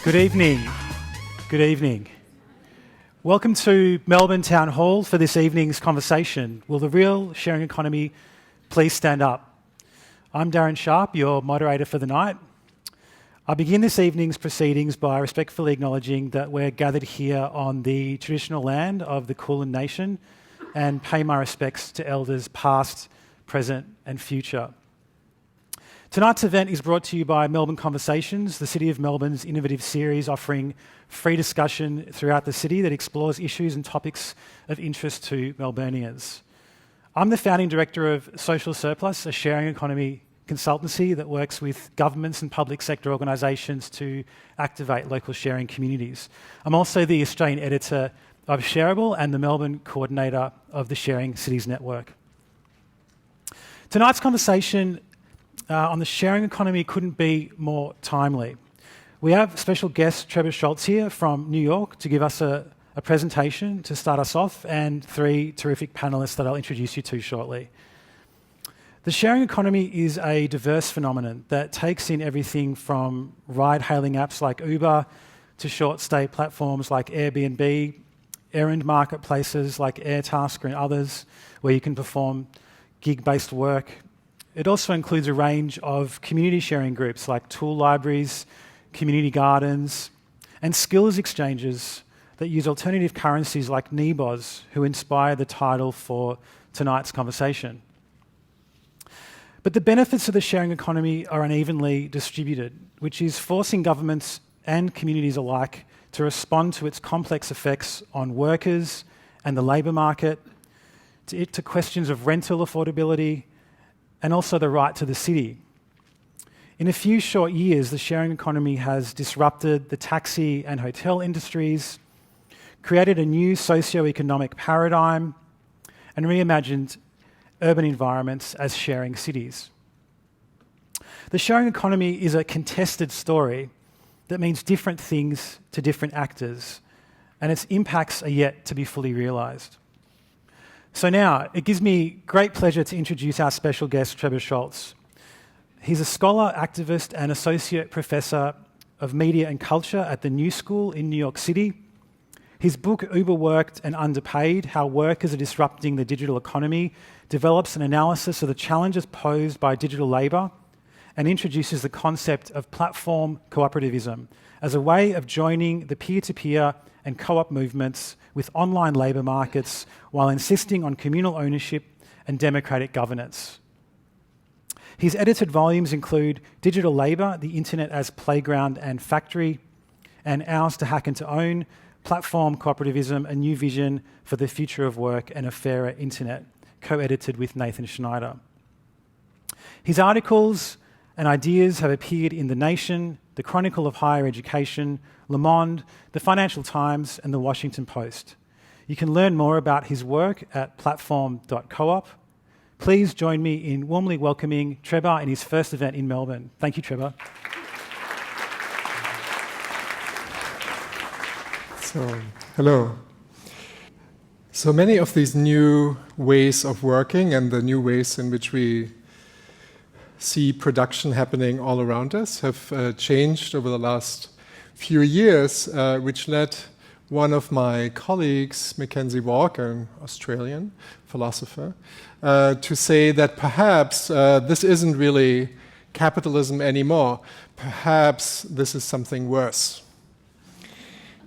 Good evening. Good evening. Welcome to Melbourne Town Hall for this evening's conversation. Will the real sharing economy please stand up? I'm Darren Sharp, your moderator for the night. I begin this evening's proceedings by respectfully acknowledging that we're gathered here on the traditional land of the Kulin Nation and pay my respects to elders past, present and future. Tonight's event is brought to you by Melbourne Conversations, the City of Melbourne's innovative series offering free discussion throughout the city that explores issues and topics of interest to Melburnians. I'm the founding director of Social Surplus, a sharing economy consultancy that works with governments and public sector organisations to activate local sharing communities. I'm also the Australian editor of Shareable and the Melbourne coordinator of the Sharing Cities Network. Tonight's conversation on the sharing economy couldn't be more timely. We have special guest Trevor Schultz here from New York to give us a presentation to start us off, and three terrific panellists that I'll introduce you to shortly. The sharing economy is a diverse phenomenon that takes in everything from ride-hailing apps like Uber to short-stay platforms like Airbnb, errand marketplaces like Airtasker and others, where you can perform gig-based work. It also includes a range of community sharing groups like tool libraries, community gardens, and skills exchanges that use alternative currencies like NEBOs, who inspire the title for tonight's conversation. But the benefits of the sharing economy are unevenly distributed, which is forcing governments and communities alike to respond to its complex effects on workers and the labour market, to questions of rental affordability, and also the right to the city. In a few short years, the sharing economy has disrupted the taxi and hotel industries, created a new socio-economic paradigm, and reimagined urban environments as sharing cities. The sharing economy is a contested story that means different things to different actors, and its impacts are yet to be fully realised. So now, it gives me great pleasure to introduce our special guest, Trevor Schultz. He's a scholar, activist, and associate professor of media and culture at the New School in New York City. His book, Overworked and Underpaid: How Workers Are Disrupting the Digital Economy, develops an analysis of the challenges posed by digital labour and introduces the concept of platform cooperativism as a way of joining the peer-to-peer and co-op movements with online labour markets while insisting on communal ownership and democratic governance. His edited volumes include Digital Labour, The Internet as Playground and Factory, and Ours to Hack and to Own, Platform Cooperativism, A New Vision for the Future of Work and a Fairer Internet, co-edited with Nathan Schneider. His articles and ideas have appeared in The Nation, The Chronicle of Higher Education, Le Monde, The Financial Times, and The Washington Post. You can learn more about his work at platform.coop. Please join me in warmly welcoming Trebor in his first event in Melbourne. Thank you, Trebor. So, hello. So many of these new ways of working and the new ways in which we see production happening all around us have changed over the last few years, which led one of my colleagues, Mackenzie Walker, an Australian philosopher, to say that perhaps this isn't really capitalism anymore. Perhaps this is something worse.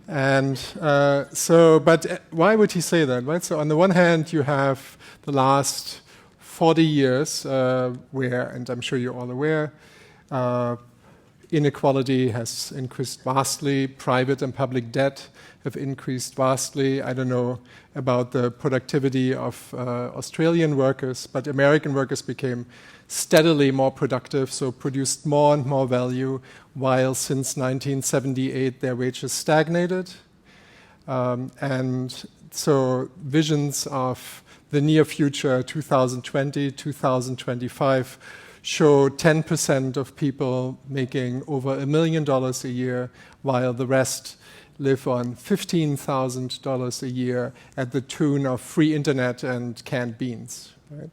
And but why would he say that, right? So on the one hand, you have the last 40 years where, and I'm sure you're all aware, inequality has increased vastly, private and public debt have increased vastly. I don't know about the productivity of Australian workers, but American workers became steadily more productive, so produced more and more value, while since 1978 their wages stagnated. And so visions of the near future, 2020, 2025, show 10% of people making over $1 million a year, while the rest live on $15,000 a year at the tune of free internet and canned beans. Right?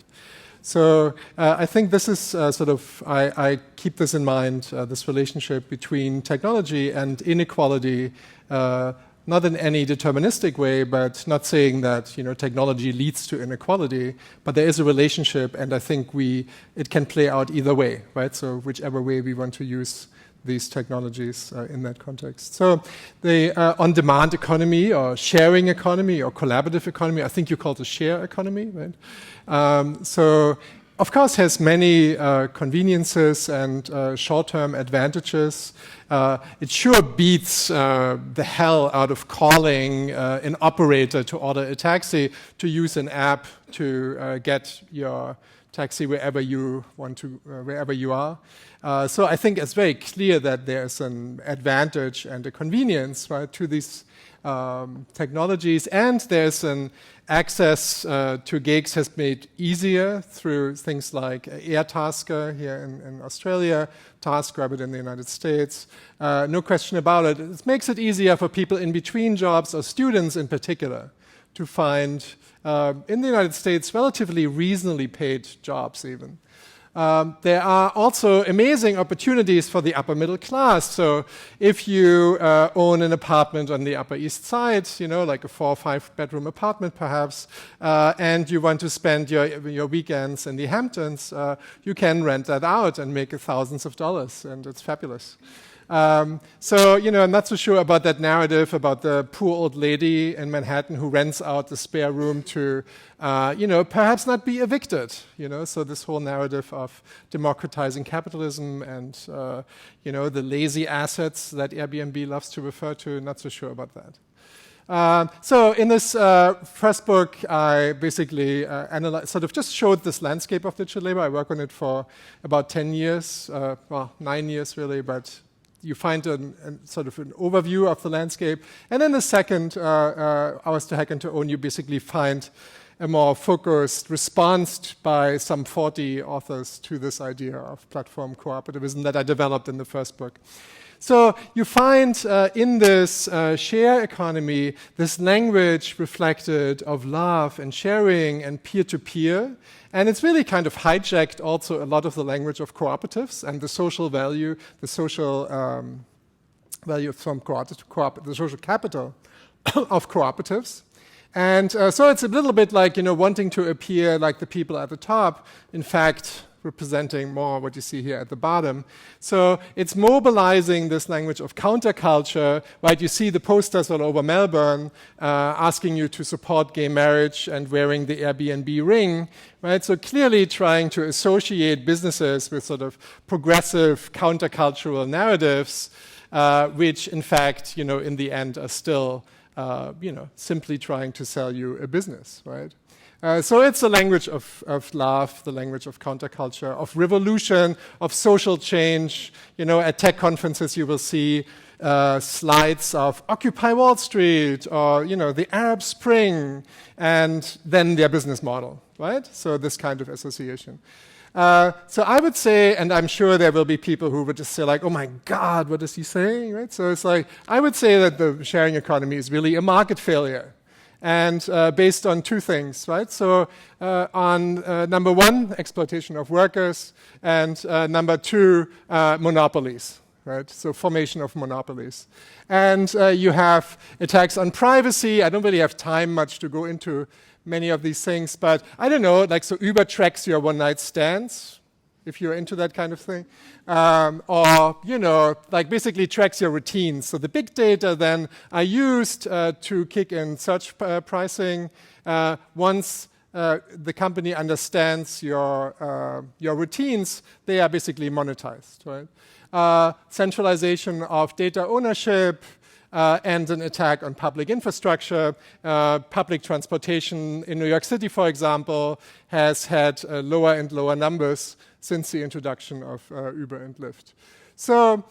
So I think this is I keep this in mind, this relationship between technology and inequality, not in any deterministic way, but not saying that technology leads to inequality, but there is a relationship, and I think it can play out either way, right? So whichever way we want to use these technologies in that context. So the on-demand economy or sharing economy or collaborative economy, I think you call it a share economy, right? So of course has many conveniences and short-term advantages. It sure beats the hell out of calling an operator to order a taxi, to use an app to get your taxi wherever you want to, wherever you are. So I think it's very clear that there's an advantage and a convenience, right, to these technologies, and there's an access to gigs has made easier through things like Airtasker here in Australia, TaskRabbit in the United States. No question about it. It makes it easier for people in between jobs, or students in particular, to find, in the United States, relatively reasonably paid jobs even. There are also amazing opportunities for the upper middle class. So if you own an apartment on the Upper East Side, like a 4 or 5 bedroom apartment perhaps, and you want to spend your weekends in the Hamptons, you can rent that out and make thousands of dollars, and it's fabulous. So, I'm not so sure about that narrative about the poor old lady in Manhattan who rents out the spare room to, perhaps not be evicted, So this whole narrative of democratizing capitalism and, the lazy assets that Airbnb loves to refer to, not so sure about that. So in this first book, I basically just showed this landscape of digital labor. I worked on it for about 10 years, 9 years really, but you find an overview of the landscape. And in the second, Hours to Hack and to Own, you basically find a more focused response by some 40 authors to this idea of platform cooperativism that I developed in the first book. So you find in this share economy this language reflected of love and sharing and peer-to-peer. And it's really kind of hijacked also a lot of the language of cooperatives and the social value, the social value from the social capital of cooperatives. And so it's a little bit like, wanting to appear like the people at the top, in fact, representing more what you see here at the bottom. So it's mobilizing this language of counterculture, right? You see the posters all over Melbourne asking you to support gay marriage and wearing the Airbnb ring, right? So clearly trying to associate businesses with sort of progressive countercultural narratives, which in fact, in the end are still, simply trying to sell you a business, right? So it's the language of love, the language of counterculture, of revolution, of social change. At tech conferences you will see slides of Occupy Wall Street or, the Arab Spring, and then their business model, right? So this kind of association. So I would say, and I'm sure there will be people who would just say like, oh my God, what is he saying, right? So it's like, I would say that the sharing economy is really a market failure. And based on 2 things, right? So on number 1, exploitation of workers, and number 2, monopolies, right? So formation of monopolies. And you have attacks on privacy. I don't really have time much to go into many of these things, but I don't know, like, so Uber tracks your one-night stands, if you're into that kind of thing, or, like basically tracks your routines. So the big data then are used to kick in search pricing. Once the company understands your routines, they are basically monetized, right? Centralization of data ownership, and an attack on public infrastructure. Public transportation in New York City, for example, has had lower and lower numbers since the introduction of Uber and Lyft. So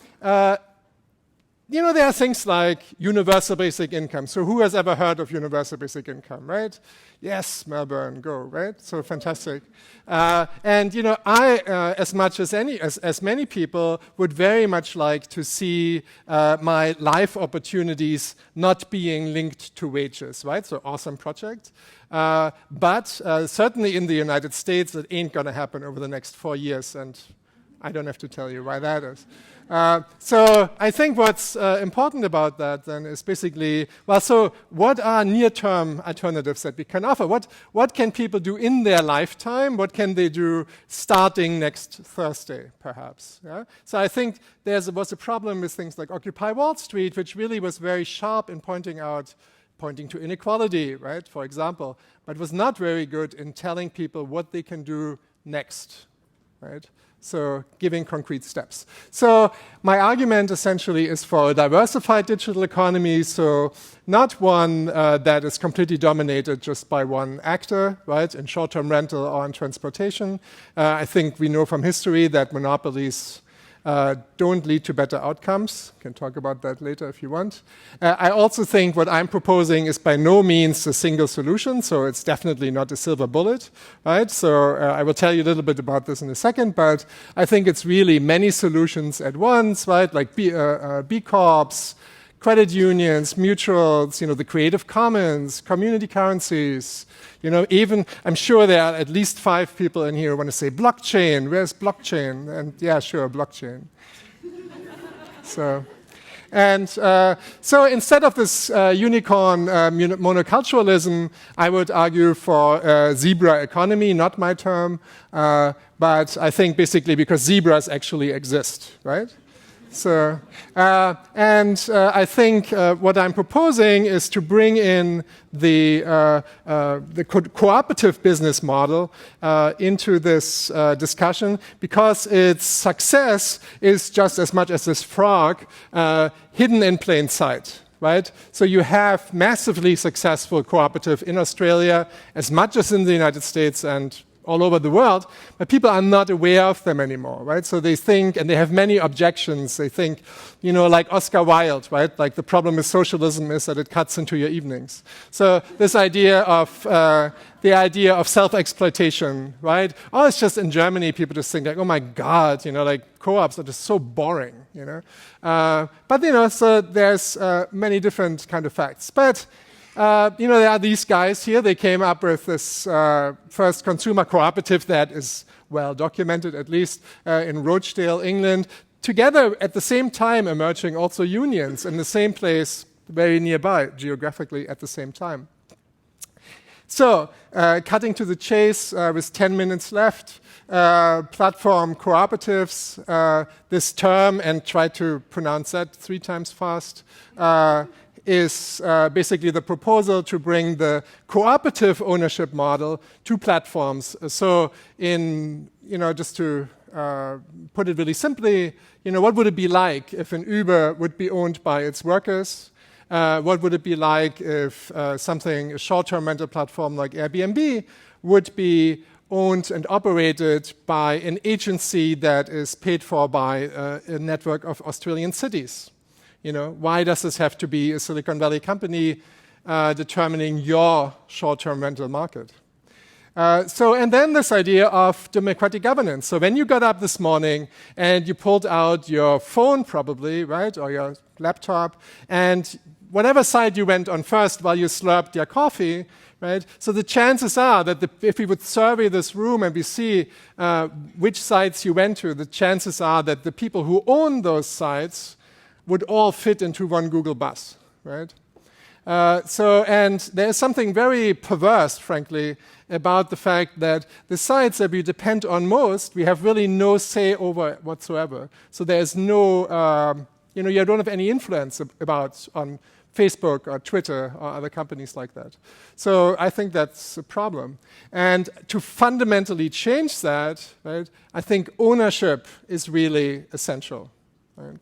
there are things like universal basic income. So who has ever heard of universal basic income, right? Yes, Melbourne, go, right? So fantastic. And I, as much as as many people, would very much like to see my life opportunities not being linked to wages, right? So awesome project. But certainly in the United States, it ain't going to happen over the next 4 years, and I don't have to tell you why that is. So I think what's important about that then is basically, well, so what are near-term alternatives that we can offer? What can people do in their lifetime? What can they do starting next Thursday, perhaps? Yeah? So I think there was a problem with things like Occupy Wall Street, which really was very sharp in pointing to inequality, right, for example, but was not very good in telling people what they can do next, right? So giving concrete steps. So my argument essentially is for a diversified digital economy, so not one that is completely dominated just by one actor, right, in short-term rental or in transportation. I think we know from history that monopolies don't lead to better outcomes. Can talk about that later if you want. I also think what I'm proposing is by no means a single solution, so it's definitely not a silver bullet, right? So I will tell you a little bit about this in a second, but I think it's really many solutions at once, right? Like B Corps, credit unions, mutuals, the Creative Commons, community currencies, even I'm sure there are at least 5 people in here who want to say blockchain. Where's blockchain? And yeah, sure, blockchain. So instead of this unicorn monoculturalism, I would argue for a zebra economy, not my term, but I think basically because zebras actually exist, right? So, I think what I'm proposing is to bring in the cooperative business model into this discussion, because its success is just as much as this frog hidden in plain sight. Right? So you have massively successful cooperative in Australia, as much as in the United States and all over the world, but people are not aware of them anymore, right? So they think, and they have many objections. They think, like Oscar Wilde, right? Like the problem with socialism is that it cuts into your evenings. So this idea of self-exploitation, right? Oh, it's just in Germany, people just think like, oh my God, like co-ops are just so boring, But so there's many different kind of facts. But there are these guys here. They came up with this first consumer cooperative that is well documented, at least in Rochdale, England. Together, at the same time, emerging also unions in the same place, very nearby, geographically at the same time. So, cutting to the chase with 10 minutes left, platform cooperatives, this term, and try to pronounce that 3 times fast, is basically the proposal to bring the cooperative ownership model to platforms. So just to put it really simply, what would it be like if an Uber would be owned by its workers? What would it be like if a short-term rental platform like Airbnb would be owned and operated by an agency that is paid for by a network of Australian cities? Why does this have to be a Silicon Valley company determining your short-term rental market? And then this idea of democratic governance. So when you got up this morning and you pulled out your phone probably, right, or your laptop, and whatever side you went on first while you slurped your coffee, right, so the chances are that if we would survey this room and we see which sites you went to, the chances are that the people who own those sites would all fit into one Google bus, right? And there's something very perverse, frankly, about the fact that the sites that we depend on most, we have really no say over whatsoever. So there's no, you don't have any influence about on Facebook or Twitter or other companies like that. So I think that's a problem. And to fundamentally change that, right, I think ownership is really essential, right?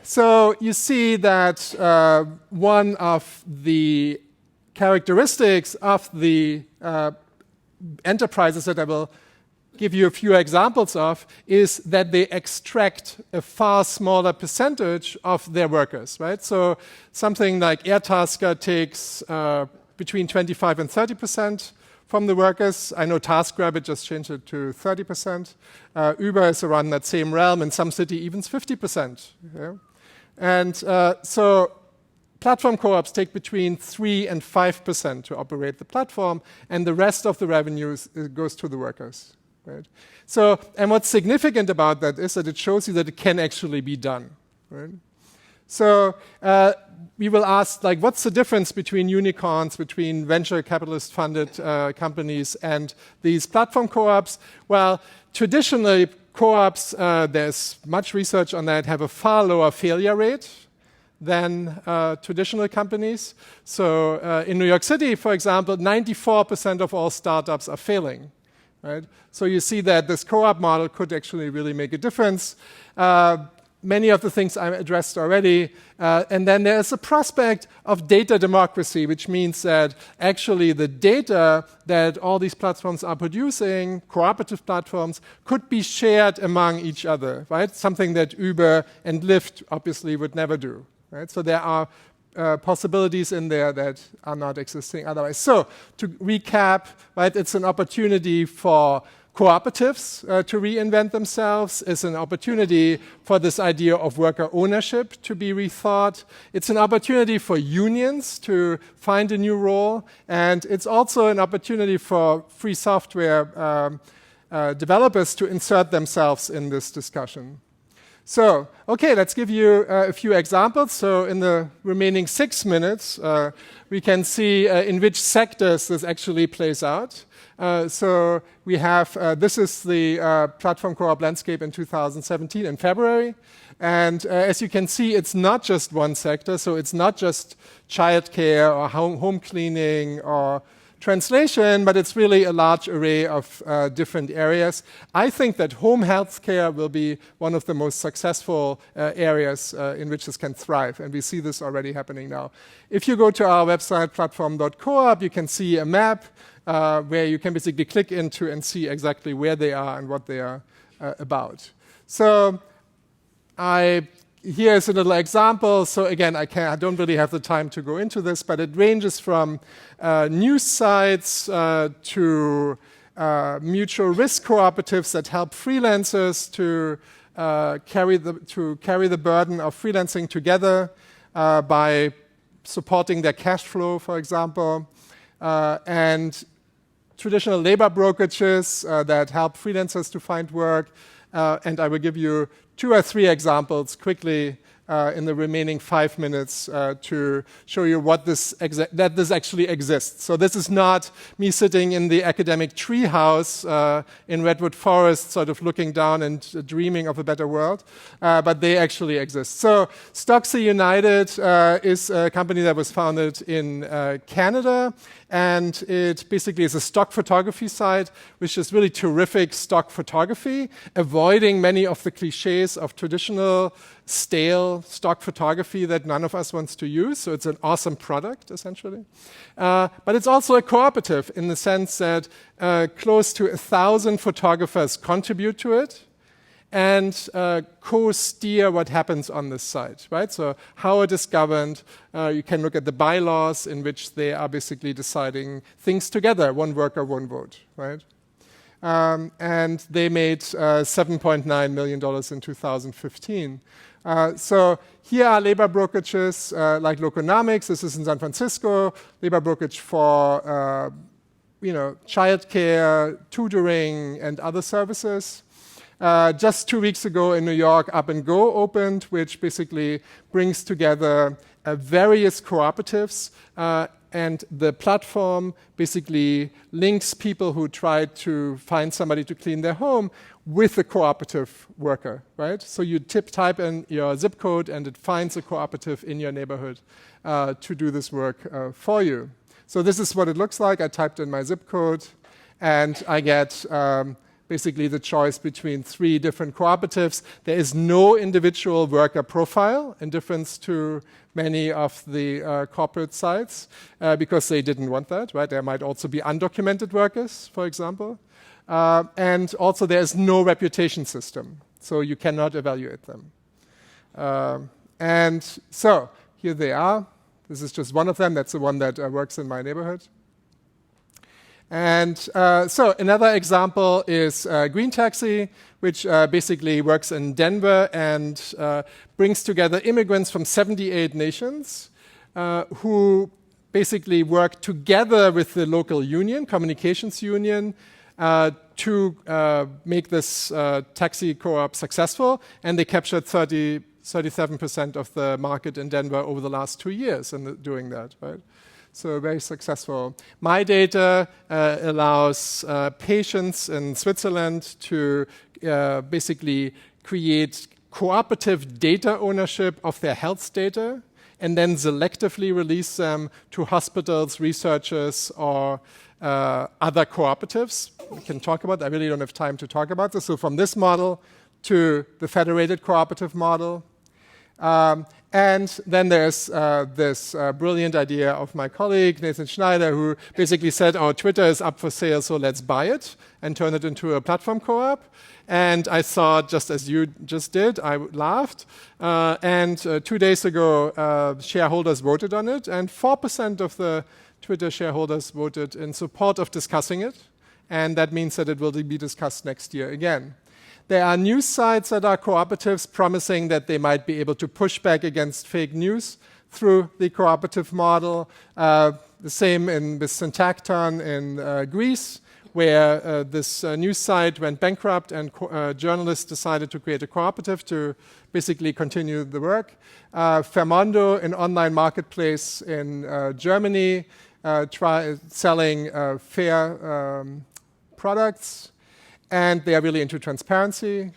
So you see that one of the characteristics of the enterprises that I will give you a few examples of is that they extract a far smaller percentage of their workers, right? So something like Airtasker takes between 25 and 30% from the workers. I know TaskRabbit just changed it to 30%. Uber is around that same realm. In some city, even 50%. Yeah? And so platform co-ops take between 3 and 5% to operate the platform, and the rest of the revenues goes to the workers. Right? So, and what's significant about that is that it shows you that it can actually be done. Right? So we will ask, like, what's the difference between unicorns, between venture capitalist-funded companies and these platform co-ops? Well, traditionally, co-ops, there's much research on that, have a far lower failure rate than traditional companies. So in New York City, for example, 94% of all startups are failing. Right? So you see that this co-op model could actually really make a difference. Many of the things I addressed already. And then there's a prospect of data democracy, which means that actually the data that all these platforms are producing, cooperative platforms, could be shared among each other, right? Something that Uber and Lyft obviously would never do, right? So there are possibilities in there that are not existing otherwise. So to recap, right, it's an opportunity for cooperatives to reinvent themselves. It's an opportunity for this idea of worker ownership to be rethought. It's an opportunity for unions to find a new role. And it's also an opportunity for free software developers to insert themselves in this discussion. So, okay, let's give you a few examples. So in the remaining 6 minutes, we can see in which sectors this actually plays out. So we have, this is the platform co-op landscape in 2017 in February. And as you can see, it's not just one sector. So it's not just childcare or home cleaning or translation, but it's really a large array of different areas. I think that home health care will be one of the most successful areas in which this can thrive, and we see this already happening now. If you go to our website, platform.coop, you can see a map where you can basically click into and see exactly where they are and what they are about. So here's a little example. So again, I don't really have the time to go into this, but it ranges from news sites to mutual risk cooperatives that help freelancers to carry the burden of freelancing together by supporting their cash flow, for example, and traditional labor brokerages that help freelancers to find work. And I will give you 2 or 3 examples quickly in the remaining 5 minutes to show you what that this actually exists. So this is not me sitting in the academic treehouse in Redwood Forest, sort of looking down and dreaming of a better world, but they actually exist. So Stocksy United is a company that was founded in Canada, and it basically is a stock photography site, which is really terrific stock photography, avoiding many of the cliches of traditional stale stock photography that none of us wants to use. So it's an awesome product, essentially. But it's also a cooperative in the sense that close to 1,000 photographers contribute to it and co-steer what happens on this site, right? So how it is governed, you can look at the bylaws in which they are basically deciding things together, one worker, one vote, right? And they made $7.9 million in 2015. So here are labor brokerages like Loconomics. This is in San Francisco. Labor brokerage for childcare, tutoring, and other services. Just 2 weeks ago in New York, Up and Go opened, which basically brings together various cooperatives, and the platform basically links people who try to find somebody to clean their home with a cooperative worker, right? So you type in your zip code, and it finds a cooperative in your neighborhood to do this work for you. So this is what it looks like. I typed in my zip code, and I get basically the choice between 3 different cooperatives. There is no individual worker profile, in difference to many of the corporate sites, because they didn't want that, right? There might also be undocumented workers, for example. And also there's no reputation system, so you cannot evaluate them. And so here they are. This is just one of them. That's the one that works in my neighborhood. And so another example is Green Taxi, which basically works in Denver and brings together immigrants from 78 nations who basically work together with the local union, communications union, to make this taxi co-op successful. And they captured 37% of the market in Denver over the last 2 years in doing that, right? So very successful. My data allows patients in Switzerland to basically create cooperative data ownership of their health data and then selectively release them to hospitals, researchers, or other cooperatives. We can talk about. I really don't have time to talk about this. So from this model to the federated cooperative model. And then there's this brilliant idea of my colleague, Nathan Schneider, who basically said, oh, Twitter is up for sale, so let's buy it and turn it into a platform co-op. And I thought, just as you just did, I laughed. And 2 days ago, shareholders voted on it, and 4% of the Twitter shareholders voted in support of discussing it. And that means that it will be discussed next year again. There are news sites that are cooperatives promising that they might be able to push back against fake news through the cooperative model. The same with Syntacton in Greece, where this news site went bankrupt and journalists decided to create a cooperative to basically continue the work. Fermondo, an online marketplace in Germany, selling fair products. And they are really into transparency.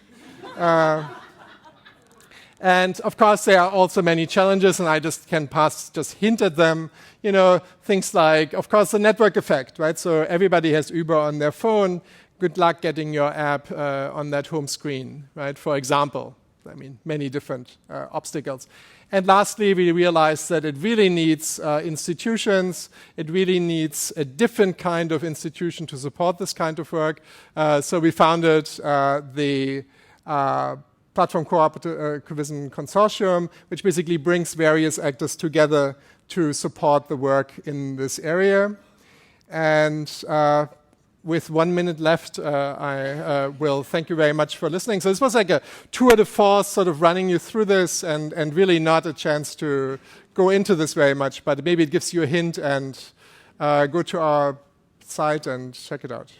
And of course, there are also many challenges, and I just can just hint at them. You know, things like, of course, the network effect, right? So everybody has Uber on their phone. Good luck getting your app on that home screen, right? For example, I mean, many different obstacles. And lastly, we realized that it really needs institutions. It really needs a different kind of institution to support this kind of work. So we founded the Platform Cooperativism Consortium, which basically brings various actors together to support the work in this area. And with 1 minute left, I will thank you very much for listening. So this was like a tour de force, sort of running you through this, and really not a chance to go into this very much, but maybe it gives you a hint, and go to our site and check it out.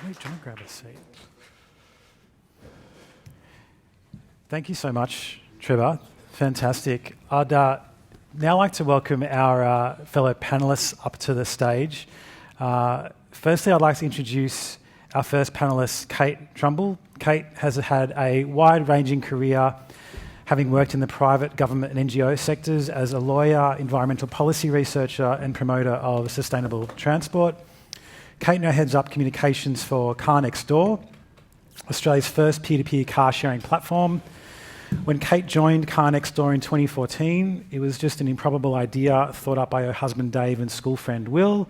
Hey, John, grab a seat. Thank you so much, Trevor. Fantastic. I'd now like to welcome our fellow panellists up to the stage. Firstly, I'd like to introduce our first panellist, Kate Trumbull. Kate has had a wide-ranging career, having worked in the private, government and NGO sectors as a lawyer, environmental policy researcher and promoter of sustainable transport. Kate now heads up communications for Car Next Door, Australia's first peer-to-peer car-sharing platform. When Kate joined Car Next Door in 2014, it was just an improbable idea thought up by her husband Dave and school friend Will.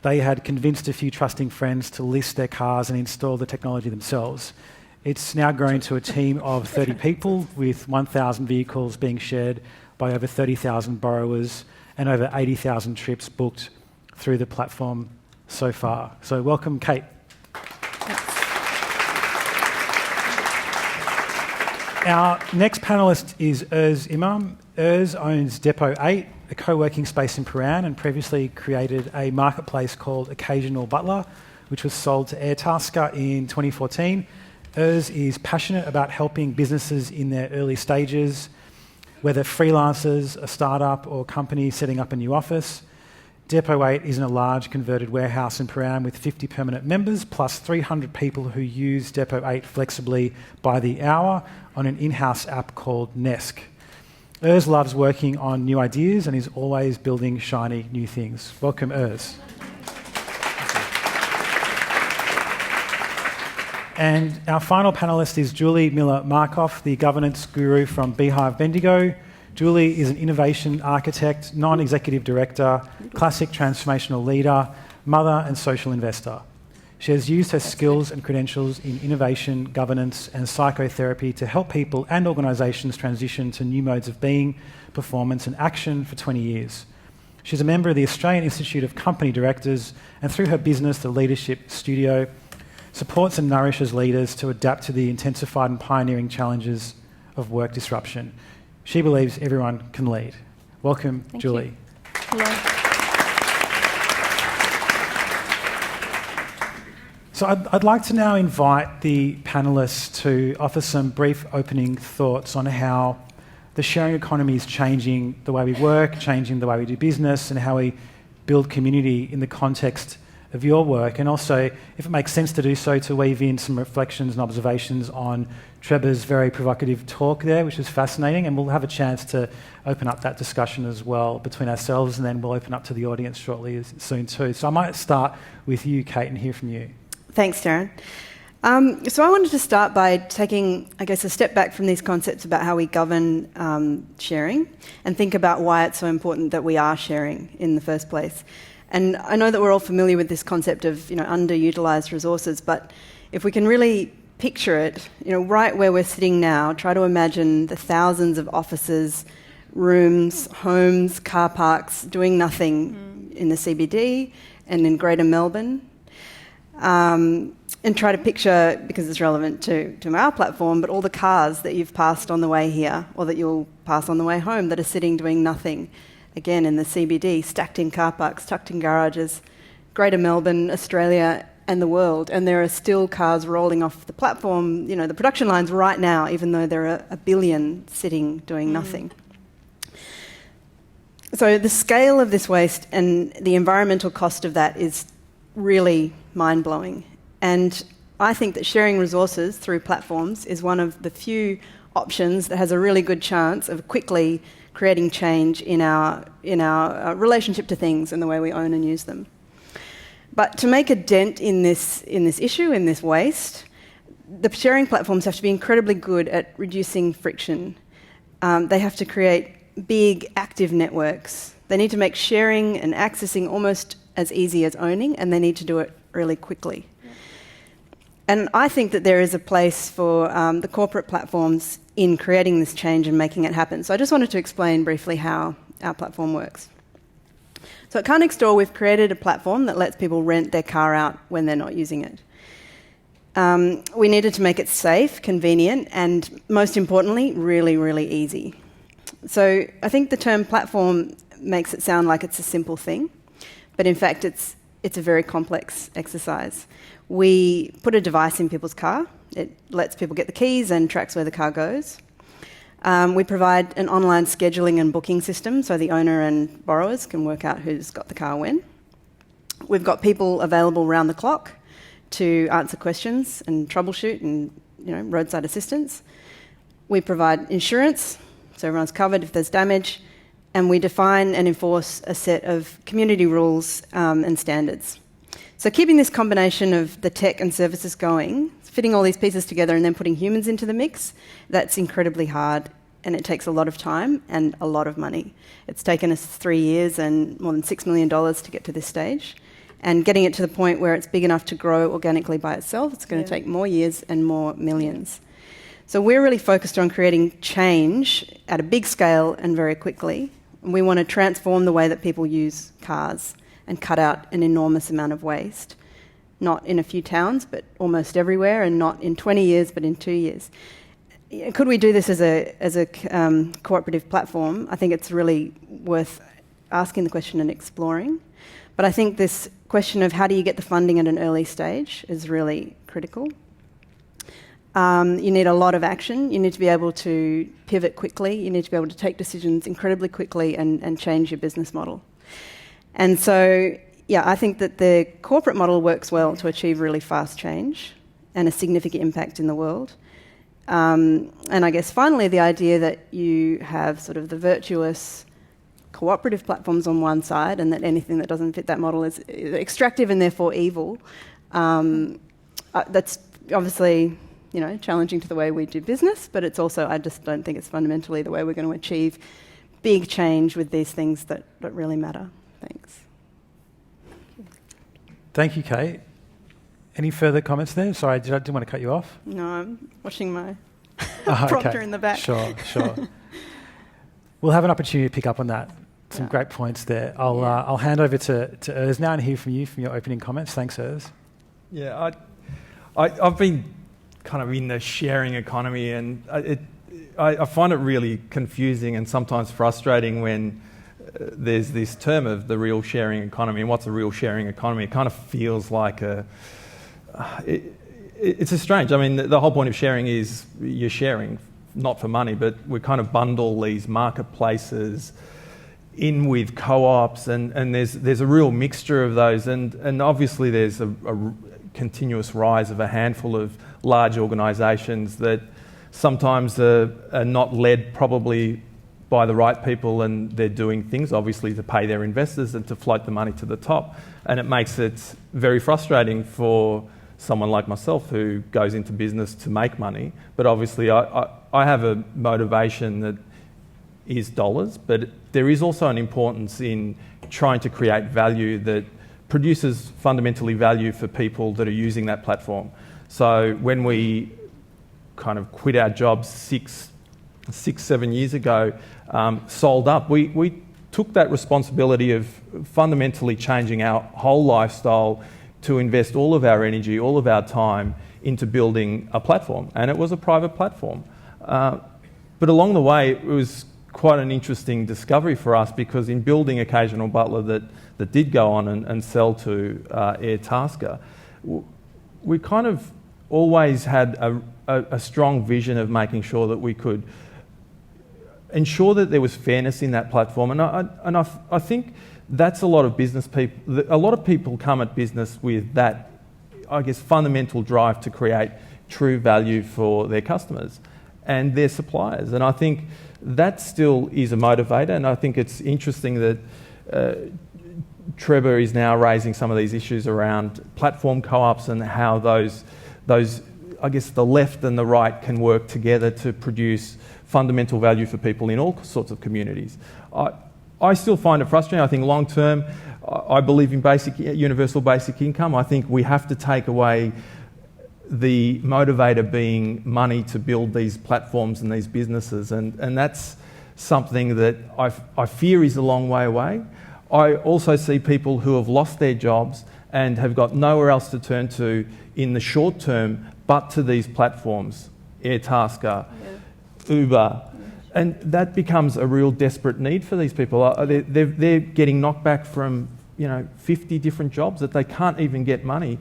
They had convinced a few trusting friends to list their cars and install the technology themselves. It's now grown to a team of 30 people, with 1,000 vehicles being shared by over 30,000 borrowers and over 80,000 trips booked through the platform so far. So welcome, Kate. Our next panellist is Imam. Owns Depot 8, a co-working space in Paran, and previously created a marketplace called Occasional Butler, which was sold to Airtasker in 2014. Is passionate about helping businesses in their early stages, whether freelancers, a startup or company setting up a new office. Depot 8 is in a large converted warehouse in Paran with 50 permanent members, plus 300 people who use Depot 8 flexibly by the hour on an in-house app called Nesk. Loves working on new ideas and is always building shiny new things. Welcome, And our final panellist is Julie Miller Markoff, the governance guru from bHive Bendigo. Julie is an innovation architect, non-executive director, classic transformational leader, mother and social investor. She has used her skills and credentials in innovation, governance and psychotherapy to help people and organisations transition to new modes of being, performance and action for 20 years. She's a member of the Australian Institute of Company Directors, and through her business, The Leadership Studio, supports and nourishes leaders to adapt to the intensified and pioneering challenges of work disruption. She believes everyone can lead. Welcome, Thank Julie. You. Hello. So I'd like to now invite the panellists to offer some brief opening thoughts on how the sharing economy is changing the way we work, changing the way we do business, and how we build community in the context of your work. And also, if it makes sense to do so, to weave in some reflections and observations on Trebor's very provocative talk there, which is fascinating. And we'll have a chance to open up that discussion as well between ourselves, and then we'll open up to the audience shortly soon too. So I might start with you, Kate, and hear from you. Thanks, Darren. So I wanted to start by taking, I guess, a step back from these concepts about how we govern sharing and think about why it's so important that we are sharing in the first place. And I know that we're all familiar with this concept of, underutilised resources, but if we can really picture it, right where we're sitting now, try to imagine the thousands of offices, rooms, homes, car parks doing nothing in the CBD and in Greater Melbourne. And try to picture, because it's relevant to our platform, but all the cars that you've passed on the way here or that you'll pass on the way home that are sitting doing nothing, again in the CBD, stacked in car parks, tucked in garages, Greater Melbourne, Australia and the world. And there are still cars rolling off the platform, the production lines right now, even though there are a billion sitting doing nothing. So the scale of this waste and the environmental cost of that is really mind-blowing. And I think that sharing resources through platforms is one of the few options that has a really good chance of quickly creating change in our relationship to things and the way we own and use them. But to make a dent in this issue, in this waste, the sharing platforms have to be incredibly good at reducing friction. They have to create big, active networks. They need to make sharing and accessing almost as easy as owning, and they need to do it really quickly. And I think that there is a place for the corporate platforms in creating this change and making it happen. So I just wanted to explain briefly how our platform works. So at Car Next Door, we've created a platform that lets people rent their car out when they're not using it. We needed to make it safe, convenient, and most importantly, really, really easy. So I think the term platform makes it sound like it's a simple thing, but in fact it's a very complex exercise. We put a device in people's car. It lets people get the keys and tracks where the car goes. We provide an online scheduling and booking system so the owner and borrowers can work out who's got the car when. We've got people available round the clock to answer questions and troubleshoot and roadside assistance. We provide insurance, so everyone's covered if there's damage, and we define and enforce a set of community rules and standards. So keeping this combination of the tech and services going, fitting all these pieces together and then putting humans into the mix, that's incredibly hard, and it takes a lot of time and a lot of money. It's taken us 3 years and more than $6 million to get to this stage. And getting it to the point where it's big enough to grow organically by itself, it's going to take more years and more millions. So we're really focused on creating change at a big scale and very quickly. And we want to transform the way that people use cars and cut out an enormous amount of waste. Not in a few towns, but almost everywhere, and not in 20 years, but in 2 years. Could we do this as a cooperative platform? I think it's really worth asking the question and exploring. But I think this question of how do you get the funding at an early stage is really critical. You need a lot of action. You need to be able to pivot quickly. You need to be able to take decisions incredibly quickly and change your business model. And so, I think that the corporate model works well to achieve really fast change and a significant impact in the world. And I guess finally the idea that you have sort of the virtuous cooperative platforms on one side and that anything that doesn't fit that model is extractive and therefore evil. That's obviously, challenging to the way we do business, but it's also, I just don't think it's fundamentally the way we're going to achieve big change with these things that really matter. Thanks. Thank you, Kate. Any further comments there? Sorry, I didn't want to cut you off. No, I'm watching my prompter in the back. Sure. We'll have an opportunity to pick up on that. Some great points there. I'll hand over to Urs now and hear from you from your opening comments. Thanks, Urs. Yeah, I've been kind of in the sharing economy, and I find it really confusing and sometimes frustrating when there's this term of the real sharing economy. And what's a real sharing economy? It kind of feels like it's a strange. I mean, the whole point of sharing is you're sharing, not for money, but we kind of bundle these marketplaces in with co-ops, and there's a real mixture of those, and obviously there's a continuous rise of a handful of large organisations that sometimes are not led probably by the right people, and they're doing things obviously to pay their investors and to float the money to the top, and it makes it very frustrating for someone like myself who goes into business to make money. But obviously I have a motivation that is dollars, but there is also an importance in trying to create value that produces fundamentally value for people that are using that platform. So when we kind of quit our jobs 7 years ago, sold up, we took that responsibility of fundamentally changing our whole lifestyle to invest all of our energy, all of our time into building a platform, and it was a private platform. But along the way, it was quite an interesting discovery for us, because in building Occasional Butler that did go on and sell to Airtasker, we kind of always had a strong vision of making sure that we could ensure that there was fairness in that platform. And I think that's a lot of business people. A lot of people come at business with that, I guess, fundamental drive to create true value for their customers and their suppliers. And I think that still is a motivator, and I think it's interesting that Trebor is now raising some of these issues around platform co-ops and how those, I guess, the left and the right can work together to produce fundamental value for people in all sorts of communities. I still find it frustrating. I think long term, I believe in universal basic income. I think we have to take away the motivator being money to build these platforms and these businesses, and that's something that I fear is a long way away. I also see people who have lost their jobs and have got nowhere else to turn to in the short term but to these platforms, Airtasker, Uber, and that becomes a real desperate need for these people. They're getting knocked back from 50 different jobs that they can't even get money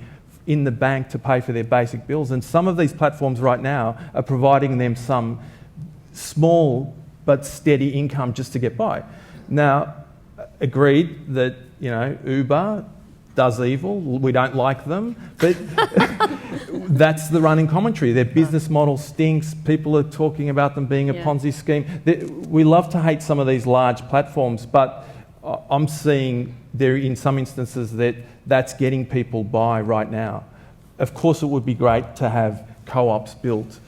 in the bank to pay for their basic bills, and some of these platforms right now are providing them some small but steady income just to get by. Now, agreed that Uber does evil, we don't like them, but that's the running commentary. Their business model stinks. People are talking about them being a Ponzi scheme. We love to hate some of these large platforms, but I'm seeing there in some instances that's getting people by right now. Of course, it would be great to have co-ops built,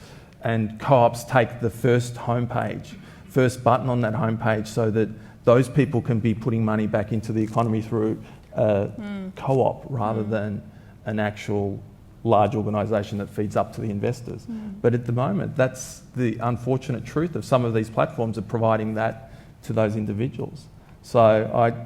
and co-ops take the first button on that homepage, so that those people can be putting money back into the economy through a co-op rather than an actual large organisation that feeds up to the investors. But at the moment, that's the unfortunate truth of some of these platforms, are providing that to those individuals. So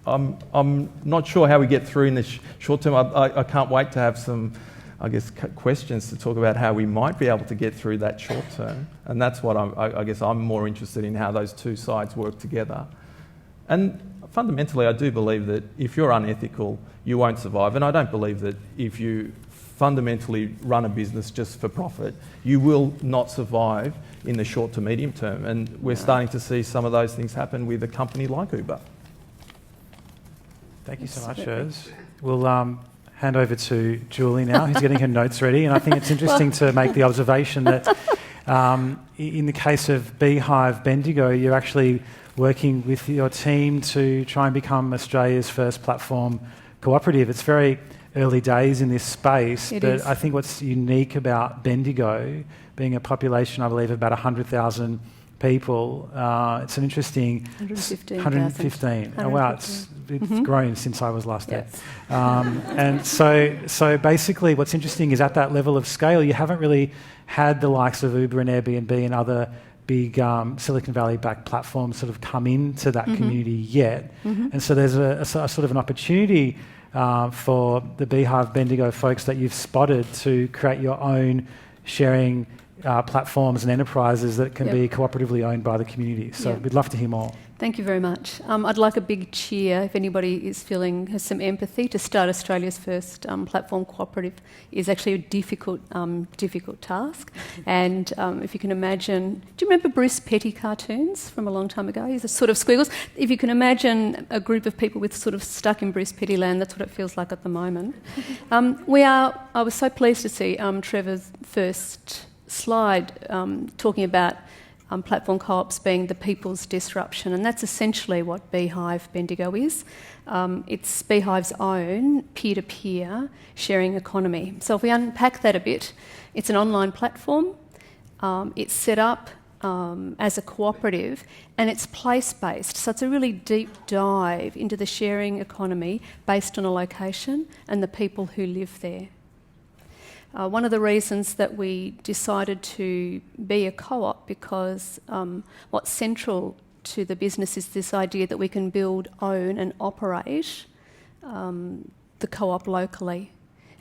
I'm not sure how we get through in the short term. I can't wait to have some, I guess, questions to talk about how we might be able to get through that short term. And that's what I guess I'm more interested in, how those two sides work together. And fundamentally, I do believe that if you're unethical, you won't survive. And I don't believe that if you fundamentally run a business just for profit, you will not survive in the short to medium term. And we're starting to see some of those things happen with a company like Uber. Thank you so much, Urs. We'll hand over to Julie now, who's getting her notes ready. And I think it's interesting to make the observation that in the case of bHive Bendigo, you're actually working with your team to try and become Australia's first platform cooperative. It's very early days in this space, It but is. I think what's unique about Bendigo, being a population, I believe, of about 100,000 people, it's an interesting... 115,000. Oh, wow, it's grown since I was last there. Yes. And so basically what's interesting is at that level of scale, you haven't really had the likes of Uber and Airbnb and other big Silicon Valley-backed platforms sort of come into that community yet. And so there's a sort of an opportunity for the bHive Bendigo folks that you've spotted to create your own sharing platforms and enterprises that can be cooperatively owned by the community. So we'd love to hear more. Thank you very much. I'd like a big cheer if anybody has some empathy. To start Australia's first platform cooperative is actually a difficult task. And if you can imagine, do you remember Bruce Petty cartoons from a long time ago? He's a sort of squiggles. If you can imagine a group of people with sort of stuck in Bruce Petty land, that's what it feels like at the moment. I was so pleased to see Trevor's first slide talking about platform co-ops being the people's disruption, and that's essentially what bHive Bendigo is. It's bHive's own peer-to-peer sharing economy. So if we unpack that a bit, it's an online platform. It's set up as a cooperative, and it's place-based. So it's a really deep dive into the sharing economy based on a location and the people who live there. One of the reasons that we decided to be a co-op, because what's central to the business is this idea that we can build, own and operate the co-op locally.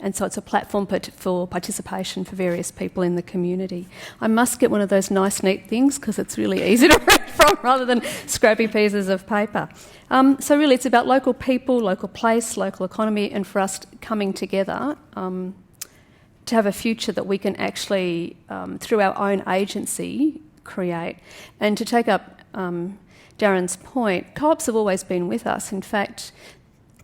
And so it's a platform for participation for various people in the community. I must get one of those nice, neat things because it's really easy to read from rather than scrappy pieces of paper. So really it's about local people, local place, local economy, and for us coming together to have a future that we can actually, through our own agency, create. And to take up Darren's point, co-ops have always been with us. In fact,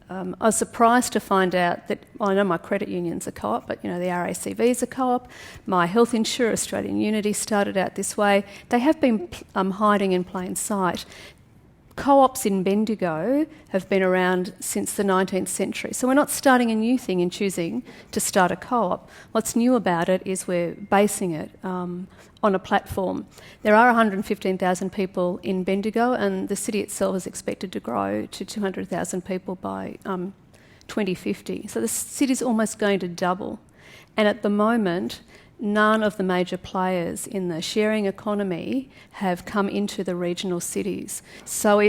I was surprised to find out that, I know my credit union's a co-op, but the RACV is a co-op. My health insurer, Australian Unity, started out this way. They have been hiding in plain sight. Co-ops in Bendigo have been around since the 19th century. So we're not starting a new thing in choosing to start a co-op. What's new about it is we're basing it on a platform. There are 115,000 people in Bendigo, and the city itself is expected to grow to 200,000 people by 2050. So the city's almost going to double. And at the moment, none of the major players in the sharing economy have come into the regional cities. So so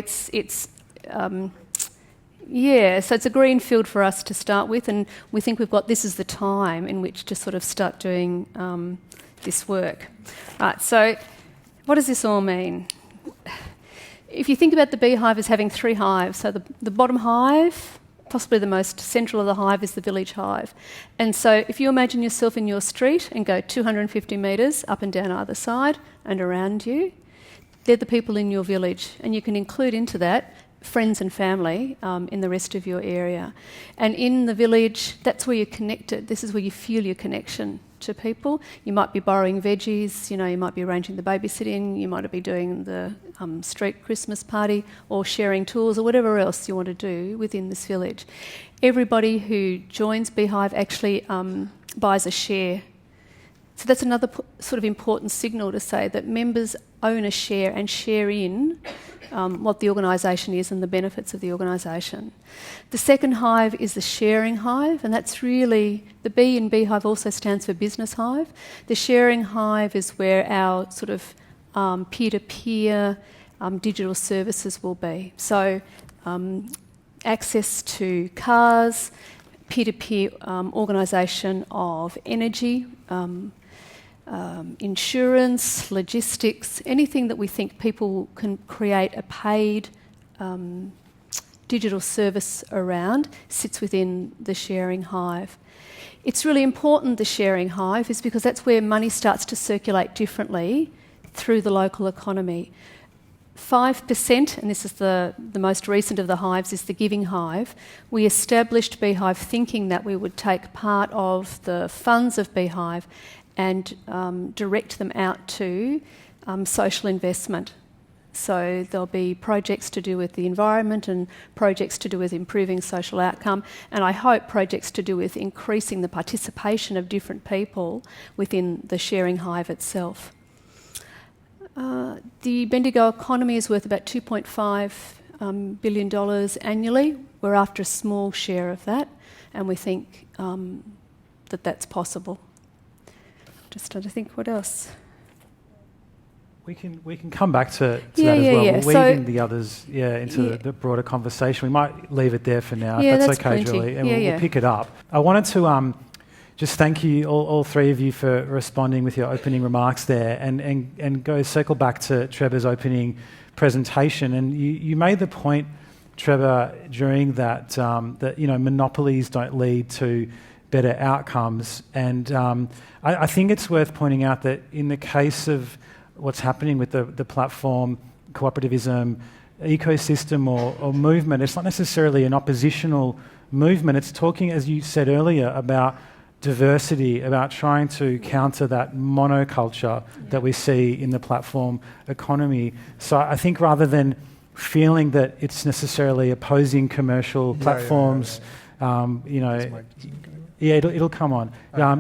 it's a green field for us to start with, and we think this is the time in which to sort of start doing this work. Right, so what does this all mean? If you think about the bHive as having three hives, so the bottom hive, possibly the most central of the hive, is the village hive. And so if you imagine yourself in your street and go 250 metres up and down either side and around you, they're the people in your village. And you can include into that friends and family in the rest of your area. And in the village, that's where you're connected. This is where you feel your connection to people. You might be borrowing veggies, you might be arranging the babysitting, you might be doing the street Christmas party, or sharing tools, or whatever else you want to do within this village. Everybody who joins bHive actually buys a share. So that's another sort of important signal to say that members own a share and share in what the organisation is and the benefits of the organisation. The second hive is the sharing hive, and that's really, the B in bHive also stands for business hive. The sharing hive is where our sort of peer-to-peer digital services will be. So access to cars, peer-to-peer organisation of energy, insurance, logistics, anything that we think people can create a paid digital service around sits within the sharing hive. It's really important, the sharing hive, is because that's where money starts to circulate differently through the local economy. 5%, and this is the most recent of the hives, is the giving hive. We established bHive thinking that we would take part of the funds of bHive and direct them out to social investment. So there'll be projects to do with the environment and projects to do with improving social outcome, and I hope projects to do with increasing the participation of different people within the sharing hive itself. The Bendigo economy is worth about $2.5 billion annually. We're after a small share of that, and we think that that's possible. Just trying to think what else. We can come back to that as well. Yeah. We're weaving the others into the broader conversation. We might leave it there for now, if that's okay, plenty. Julie, and we'll pick it up. I wanted to just thank you, all three of you, for responding with your opening remarks there, and go circle back to Trevor's opening presentation. And you made the point, Trevor, during that that monopolies don't lead to better outcomes. And I think it's worth pointing out that in the case of what's happening with the platform, cooperativism, ecosystem or movement, it's not necessarily an oppositional movement. It's talking, as you said earlier, about diversity, about trying to counter that monoculture that we see in the platform economy. So I think rather than feeling that it's necessarily opposing commercial platforms, it'll come on.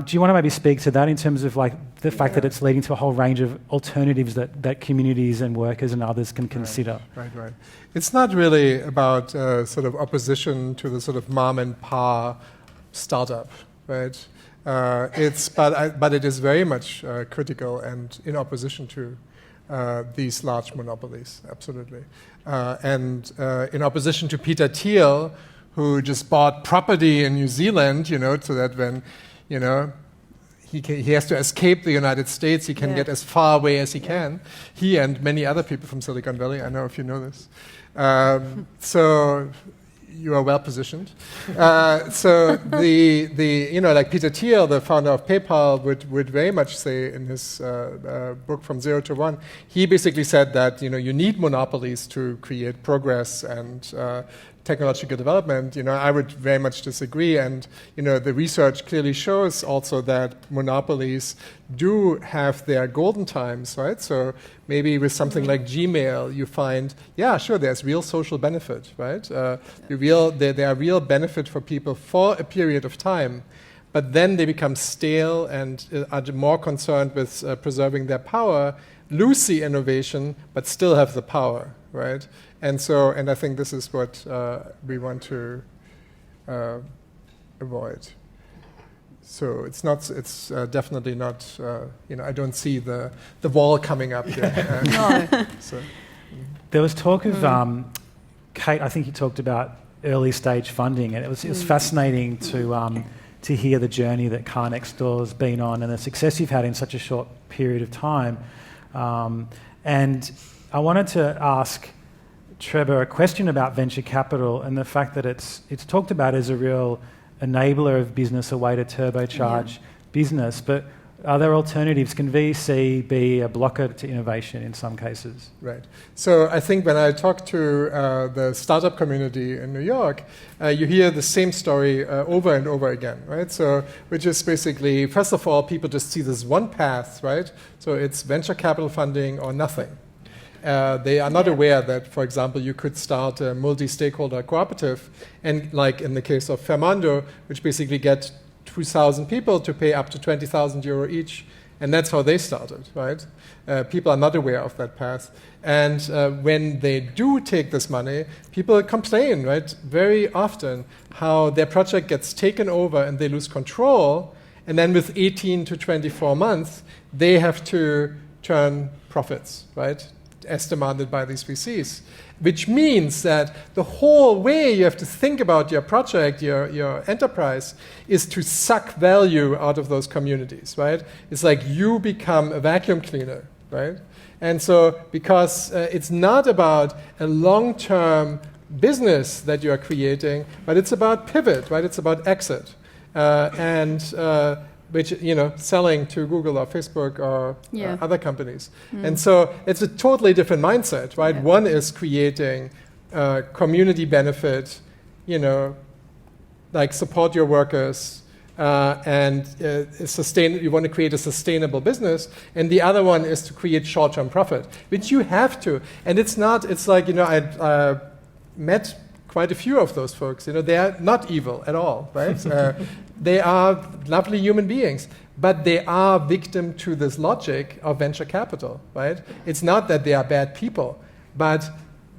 Do you want to maybe speak to that in terms of the fact that it's leading to a whole range of alternatives that communities and workers and others can consider? Right. It's not really about sort of opposition to the sort of mom and pa startup, right? But it is very much critical and in opposition to these large monopolies, absolutely. And in opposition to Peter Thiel, who just bought property in New Zealand, so that when, he has to escape the United States, he can get as far away as he can. He and many other people from Silicon Valley, I know if you know this. So you are well positioned. So like Peter Thiel, the founder of PayPal, would very much say in his book From Zero to One, he basically said that you need monopolies to create progress and technological development. I would very much disagree, and the research clearly shows also that monopolies do have their golden times, right? So maybe with something like Gmail, you find, there's real social benefit, right? There are real benefit for people for a period of time, but then they become stale and are more concerned with preserving their power, lose the innovation, but still have the power, right? And I think this is what we want to avoid. So it's definitely not. I don't see the wall coming up here. No. There was talk of Kate. I think you talked about early stage funding, and it was fascinating to hear the journey that Car Next Door's been on and the success you've had in such a short period of time. And I wanted to ask Trebor a question about venture capital and the fact that it's talked about as a real enabler of business, a way to turbocharge business. But are there alternatives? Can VC be a blocker to innovation in some cases? Right. So I think when I talk to the startup community in New York, you hear the same story over and over again, right? So which is basically, first of all, people just see this one path, right? So it's venture capital funding or nothing. They are not aware that, for example, you could start a multi-stakeholder cooperative, and like in the case of Fermando, which basically get 2,000 people to pay up to 20,000 euro each, and that's how they started, right? People are not aware of that path. And when they do take this money, people complain, right, very often, how their project gets taken over and they lose control, and then with 18 to 24 months, they have to turn profits, right, as demanded by these VCs, which means that the whole way you have to think about your project, your enterprise, is to suck value out of those communities, right? It's like you become a vacuum cleaner, right? And so because it's not about a long-term business that you are creating, but it's about pivot, right? It's about exit. Which, selling to Google or Facebook or other companies. And so it's a totally different mindset, right? Yeah. One is creating community benefit, like support your workers, you want to create a sustainable business, and the other one is to create short-term profit, which you have to. And it's like, I met quite a few of those folks. They are not evil at all, right? They are lovely human beings, but they are victim to this logic of venture capital, right? It's not that they are bad people, but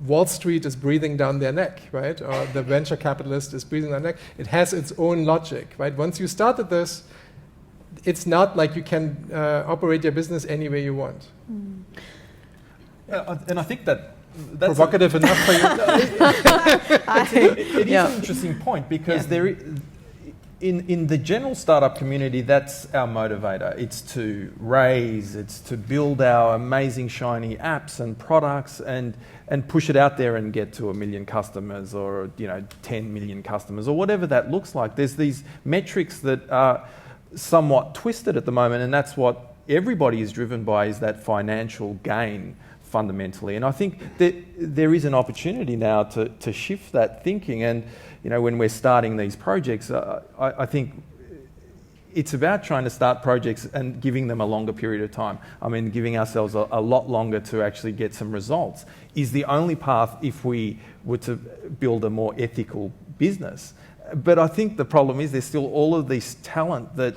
Wall Street is breathing down their neck, right? Or the venture capitalist is breathing down their neck. It has its own logic, right? Once you started this, it's not like you can operate your business any way you want. And I think that's provocative enough for you. It is an interesting point because in the general startup community, that's our motivator. It's to build our amazing shiny apps and products and push it out there and get to 1 million customers or 10 million customers or whatever that looks like. There's these metrics that are somewhat twisted at the moment, and that's what everybody is driven by, is that financial gain fundamentally. And I think that there is an opportunity now to shift that thinking. And when we're starting these projects, I think it's about trying to start projects and giving them a longer period of time. I mean, giving ourselves a lot longer to actually get some results is the only path if we were to build a more ethical business. But I think the problem is there's still all of this talent that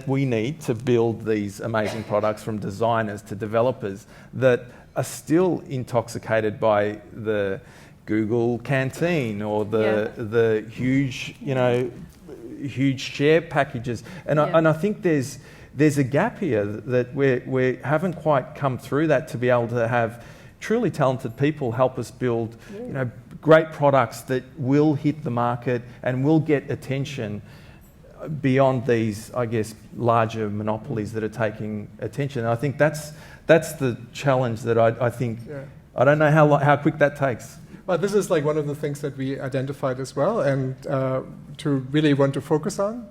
we need to build these amazing products, from designers to developers, that are still intoxicated by the Google canteen or the huge, huge share packages. And I think there's a gap here that we haven't quite come through that, to be able to have truly talented people help us build, great products that will hit the market and will get attention beyond these, I guess, larger monopolies that are taking attention. And I think that's the challenge that I think. I don't know how quick that takes. Well, this is like one of the things that we identified as well, and to really want to focus on.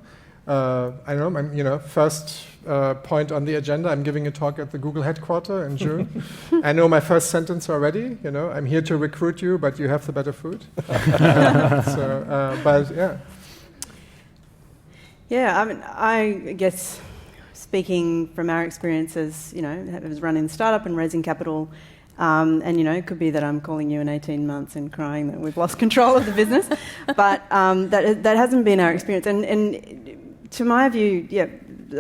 I know, first point on the agenda, I'm giving a talk at the Google headquarters in June. I know my first sentence already, I'm here to recruit you, but you have the better food. But yeah. Yeah, I guess speaking from our experiences, I was running the startup and raising capital, and it could be that I'm calling you in 18 months and crying that we've lost control of the business, but that hasn't been our experience. And to my view,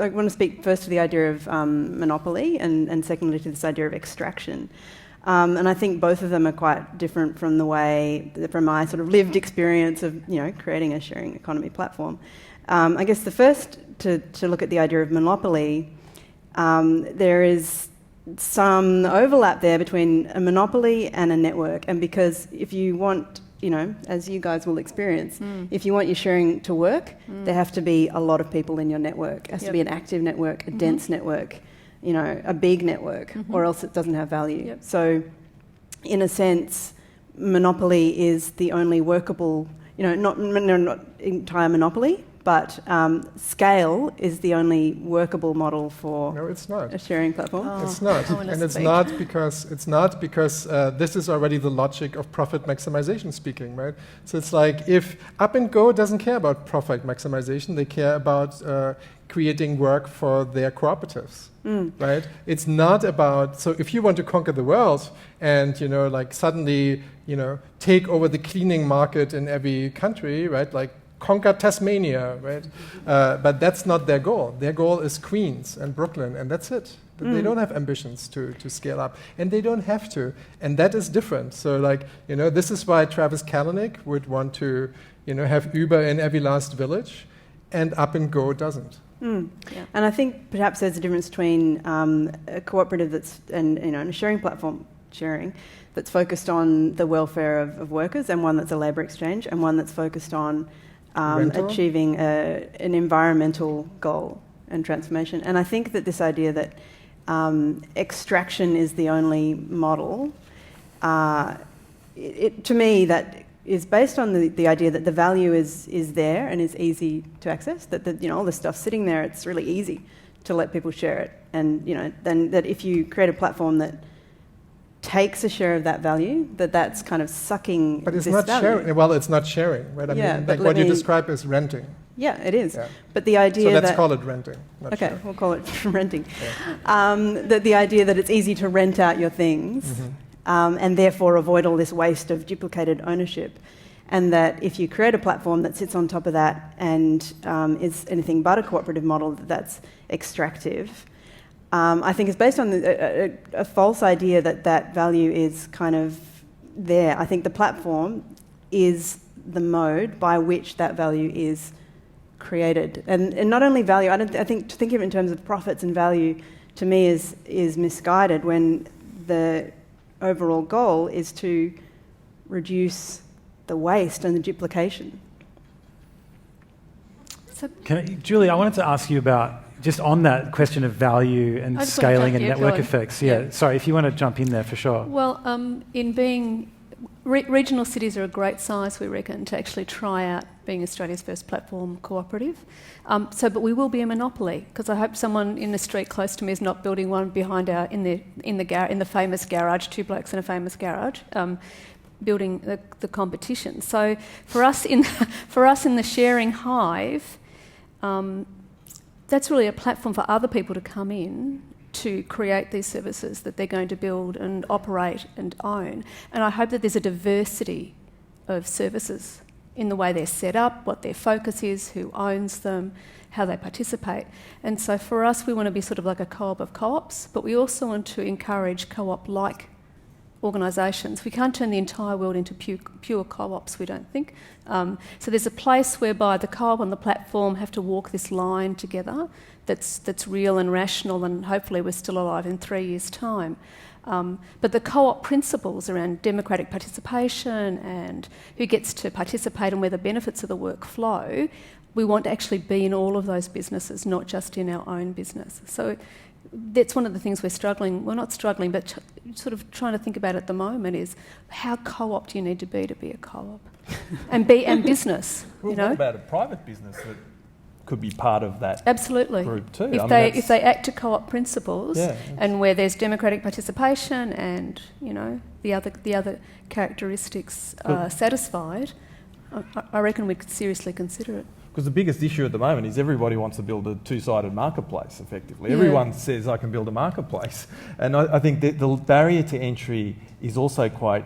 I want to speak first to the idea of monopoly, and secondly to this idea of extraction. And I think both of them are quite different from my sort of lived experience of creating a sharing economy platform. I guess the first, to look at the idea of monopoly, there is some overlap there between a monopoly and a network. And because if you want, as you guys will experience, if you want your sharing to work, there have to be a lot of people in your network. It has to be an active network, a dense network, a big network, or else it doesn't have value. Yep. So in a sense, monopoly is the only workable, not entire monopoly, but scale is the only workable model for a sharing platform. It's not, and it's not because this is already the logic of profit maximization speaking, right? So it's like, if Up and Go doesn't care about profit maximization, they care about creating work for their cooperatives, right? It's not about, so if you want to conquer the world and suddenly take over the cleaning market in every country, right? Like conquer Tasmania, right? But that's not their goal. Their goal is Queens and Brooklyn, and that's it. They don't have ambitions to scale up, and they don't have to, and that is different. So this is why Travis Kalanick would want to have Uber in every last village, and Up and Go doesn't. And I think perhaps there's a difference between a cooperative and a sharing platform, that's focused on the welfare of workers, and one that's a labour exchange, and one that's focused on achieving an environmental goal and transformation. And I think that this idea that extraction is the only model, to me, that is based on the idea that the value is there and is easy to access, that all the stuff's sitting there, it's really easy to let people share it. And then that if you create a platform that takes a share of that value, that's kind of sucking. But it's this not value. sharing. Well, it's not sharing, right? I mean, what you describe is renting. Yeah, it is. Yeah. But the idea So let's call it renting. Not okay, sure. we'll call it renting. Yeah. The idea that it's easy to rent out your things and therefore avoid all this waste of duplicated ownership. And that if you create a platform that sits on top of that and is anything but a cooperative model that's extractive, I think is based on a false idea that that value is kind of there. I think the platform is the mode by which that value is created. And not only value, I think to think of it in terms of profits and value, to me, is misguided when the overall goal is to reduce the waste and the duplication. So, Julie, I wanted to ask you about, just on that question of value and scaling and network effects. Yeah, sorry, if you want to jump in there for sure. well, in being... regional cities are a great size, we reckon, to actually try out being Australia's first platform cooperative. But we will be a monopoly, because I hope someone in the street close to me is not building one behind in the famous garage, two blokes in a famous garage, building the competition. So for us in the sharing hive, that's really a platform for other people to come in to create these services that they're going to build and operate and own. And I hope that there's a diversity of services in the way they're set up, what their focus is, who owns them, how they participate. And so for us, we want to be sort of like a co-op of co-ops, but we also want to encourage co-op-like organisations. We can't turn the entire world into pure co-ops, we don't think. So there's a place whereby the co-op and the platform have to walk this line together that's real and rational, and hopefully we're still alive in 3 years' time. But the co-op principles around democratic participation and who gets to participate and where the benefits of the work flow, we want to actually be in all of those businesses, not just in our own business. So that's one of the things we're struggling, well, not struggling, but sort of trying to think about at the moment is how co-op do you need to be a co-op? and business, Well, you know? what about a private business that could be part of that Absolutely. group too? If they act to co-op principles, Yeah, and where there's democratic participation and, you know, the other characteristics are satisfied, I reckon we could seriously consider it. Because the biggest issue at the moment is everybody wants to build a two-sided marketplace, effectively. Yeah. Everyone says, I can build a marketplace. And I think that the barrier to entry is also quite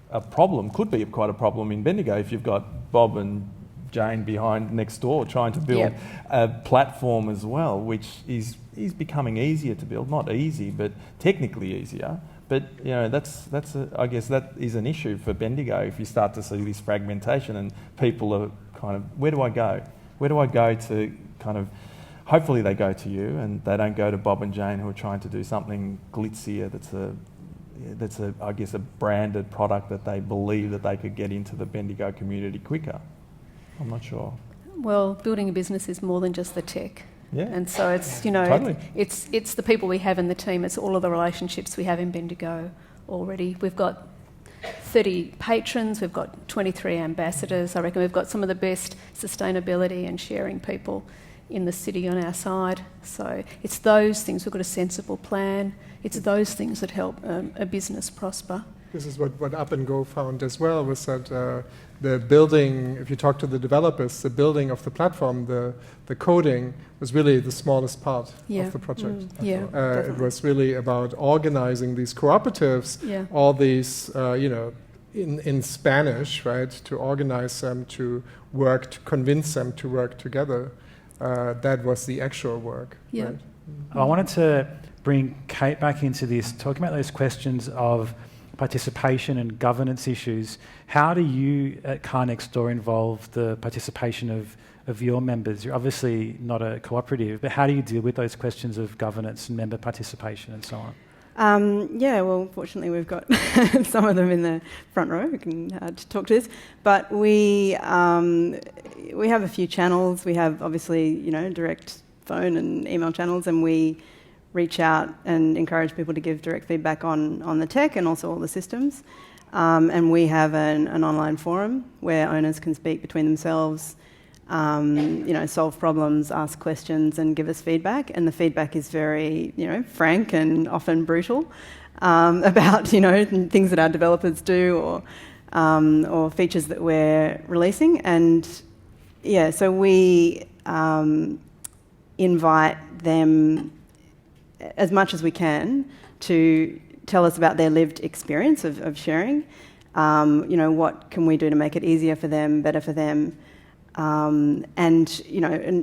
a problem, could be quite a problem in Bendigo if you've got Bob and Jane behind next door trying to build a platform as well, which is becoming easier to build. Not easy, but technically easier. But, you know, I guess that is an issue for Bendigo if you start to see this fragmentation and people are kind of, where do I go? Where do I go to kind of, hopefully they go to you and they don't go to Bob and Jane who are trying to do something glitzier that's I guess a branded product that they believe that they could get into the Bendigo community quicker. I'm not sure. Well, building a business is more than just the tech. Yeah. And so it's, you know, Totally. it's the people we have in the team, it's all of the relationships we have in Bendigo already. We've got 30 patrons, we've got 23 ambassadors. I reckon we've got some of the best sustainability and sharing people in the city on our side. So it's those things. We've got a sensible plan. It's those things that help a business prosper. This is what Up and Go found as well, was that the building, if you talk to the developers, the building of the platform, the coding was really the smallest part of the project. It was really about organizing these cooperatives, all these, in Spanish, right, to organize them, to work, to convince them to work together. That was the actual work. Yeah. Right? I wanted to bring Kate back into this, talking about those questions of participation and governance issues. How do you at Car Next Door involve the participation of your members? You're obviously not a cooperative, but how do you deal with those questions of governance and member participation and so on? Well, fortunately we've got some of them in the front row who can talk to this. But we have a few channels. We have obviously, direct phone and email channels, and we reach out and encourage people to give direct feedback on the tech and also all the systems. And we have an online forum where owners can speak between themselves, solve problems, ask questions and give us feedback. And the feedback is very, frank and often brutal about, things that our developers do or features that we're releasing. And So we invite them as much as we can to tell us about their lived experience of sharing. What can we do to make it easier for them, better for them, and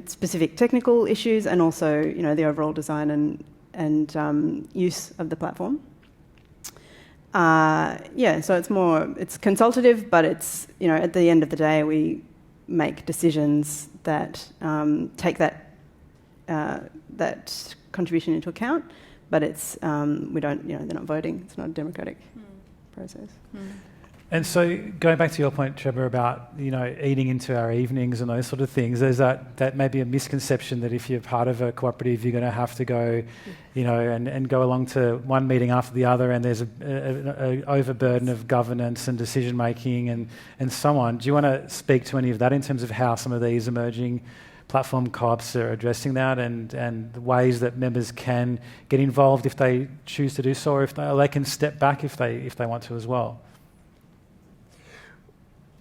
specific technical issues, and also the overall design and use of the platform. So it's consultative, but it's at the end of the day we make decisions that take that contribution into account, but it's we don't they're not voting. It's not a democratic process. And so going back to your point, Trevor, about eating into our evenings and those sort of things, there's that may be a misconception that if you're part of a cooperative, you're going to have to go, and go along to one meeting after the other, and there's a overburden of governance and decision making and so on. Do you want to speak to any of that in terms of how some of these emerging platform co-ops are addressing that, and the ways that members can get involved if they choose to do so, or if they can step back if they want to as well?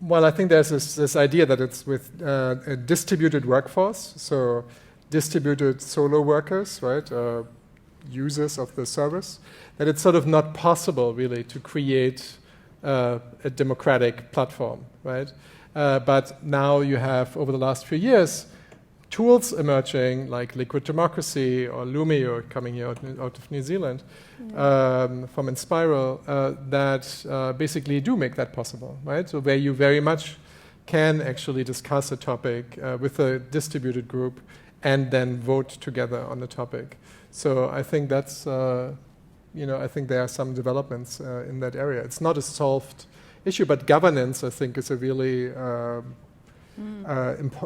Well, I think there's this idea that it's with a distributed workforce, so distributed solo workers, right, users of the service, that it's sort of not possible really to create a democratic platform, right? But now you have, over the last few years, tools emerging like Liquid Democracy or Lumio coming here out of New Zealand from Inspiral that basically do make that possible, right? So where you very much can actually discuss a topic with a distributed group and then vote together on the topic. So I think that's, I think there are some developments in that area. It's not a solved issue, but governance, I think, is a really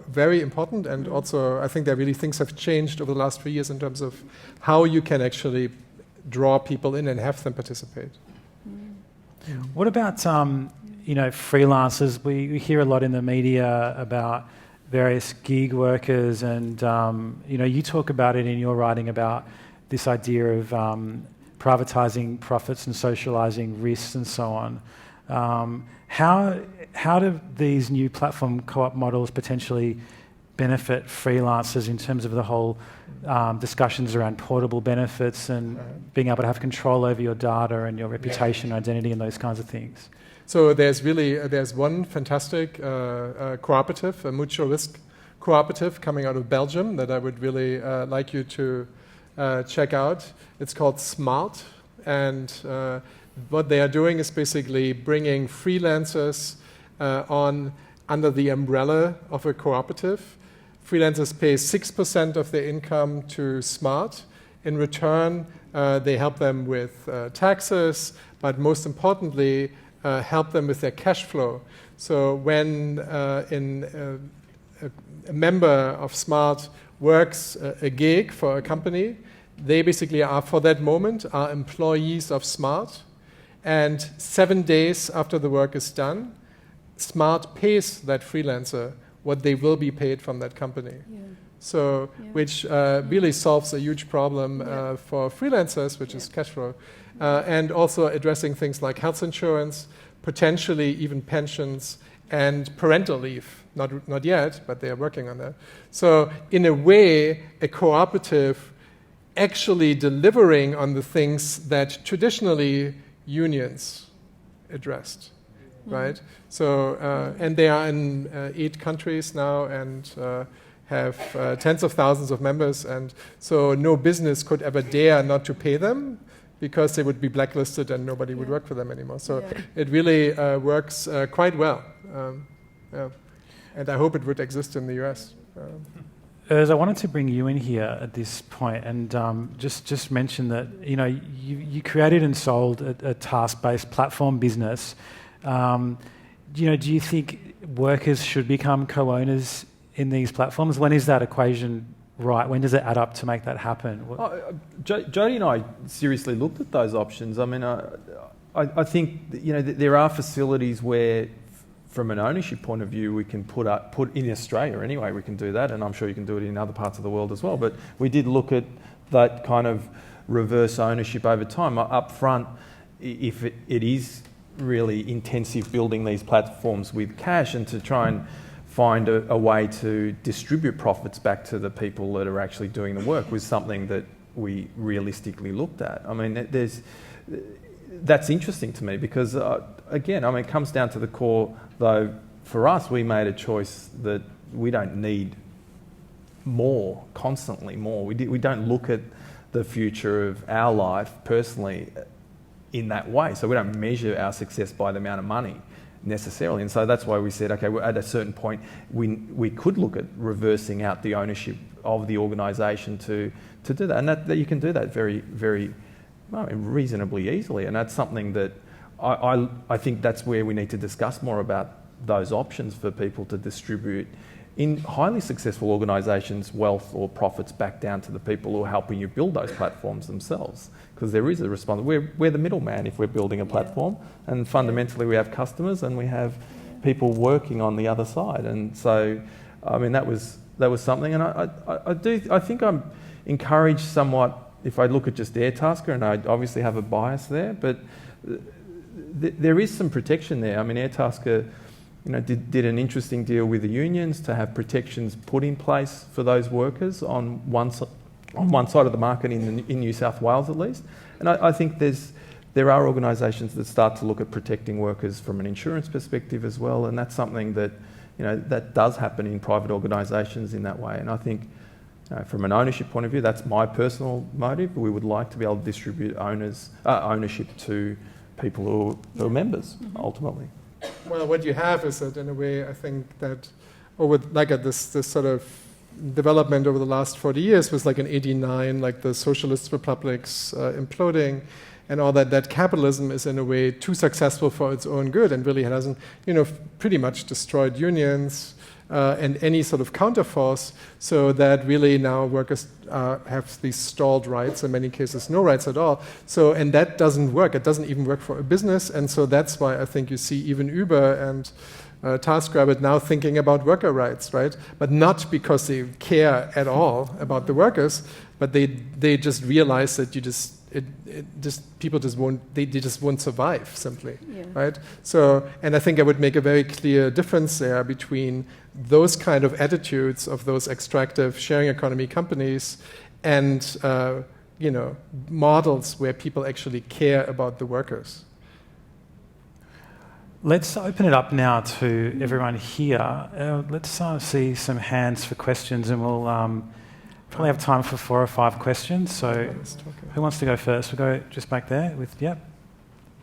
very important, and also I think that really things have changed over the last few years in terms of how you can actually draw people in and have them participate. What about freelancers? We hear a lot in the media about various gig workers, and you talk about it in your writing about this idea of privatising profits and socialising risks and so on. How do these new platform co-op models potentially benefit freelancers in terms of the whole discussions around portable benefits and being able to have control over your data and your reputation, identity, and those kinds of things? So there's one fantastic cooperative, a mutual risk cooperative coming out of Belgium that I would really like you to check out. It's called Smart, and what they are doing is basically bringing freelancers on under the umbrella of a cooperative. Freelancers pay 6% of their income to Smart. In return, they help them with taxes, but most importantly, help them with their cash flow. So when a member of Smart works a gig for a company, they basically are, for that moment, are employees of Smart. And 7 days after the work is done, Smart pays that freelancer what they will be paid from that company. So, which really solves a huge problem for freelancers, which is cash flow, and also addressing things like health insurance, potentially even pensions, and parental leave. Not yet, but they are working on that. So, in a way, a cooperative actually delivering on the things that traditionally unions addressed, right? So, and they are in 8 countries now and have tens of thousands of members, and so no business could ever dare not to pay them because they would be blacklisted and nobody would work for them anymore. So it really works quite well. And I hope it would exist in the US. Urs, I wanted to bring you in here at this point and just mention that you created and sold a task-based platform business. Do you think workers should become co-owners in these platforms? When is that equation right? When does it add up to make that happen? Jodie and I seriously looked at those options. I mean, I think there are facilities where, from an ownership point of view, we can put in Australia anyway, we can do that, and I'm sure you can do it in other parts of the world as well. But we did look at that kind of reverse ownership over time. Up front, if it is really intensive building these platforms with cash, and to try and find a way to distribute profits back to the people that are actually doing the work was something that we realistically looked at. I mean, that's interesting to me because, again, I mean, it comes down to the core, though, for us, we made a choice that we don't need constantly more. We don't look at the future of our life personally in that way. So we don't measure our success by the amount of money necessarily. And so that's why we said, okay, at a certain point, we could look at reversing out the ownership of the organisation to do that. And that you can do that very, very reasonably easily. And that's something that I think that's where we need to discuss more about those options for people to distribute in highly successful organisations wealth or profits back down to the people who are helping you build those platforms themselves. Because there is a response. We're the middleman if we're building a platform, and fundamentally we have customers and we have people working on the other side. And so, I mean, that was something. And I think I'm encouraged somewhat if I look at just Airtasker, and I obviously have a bias there, but there is some protection there. I mean, Airtasker, did an interesting deal with the unions to have protections put in place for those workers on one side of the market in New South Wales at least. And I think there are organisations that start to look at protecting workers from an insurance perspective as well, and that's something that that does happen in private organisations in that way. And I think from an ownership point of view, that's my personal motive. We would like to be able to distribute ownership to people who are members ultimately. Well, what you have is that, in a way, I think that this sort of development over the last 40 years was like in '89, like the socialist republics imploding, and all that capitalism is in a way too successful for its own good, and really hasn't, pretty much destroyed unions and any sort of counterforce, so that really now workers have these stalled rights, in many cases no rights at all. So, and that doesn't work. It doesn't even work for a business, and so that's why I think you see even Uber and TaskRabbit now thinking about worker rights, right? But not because they care at all about the workers, but they just realize that people just won't survive simply, right? So, and I think I would make a very clear difference there between those kind of attitudes of those extractive sharing economy companies and models where people actually care about the workers. Let's open it up now to everyone here. Let's see some hands for questions, and we'll probably have time for 4 or 5 questions. So who wants to go first? We'll go just back there with,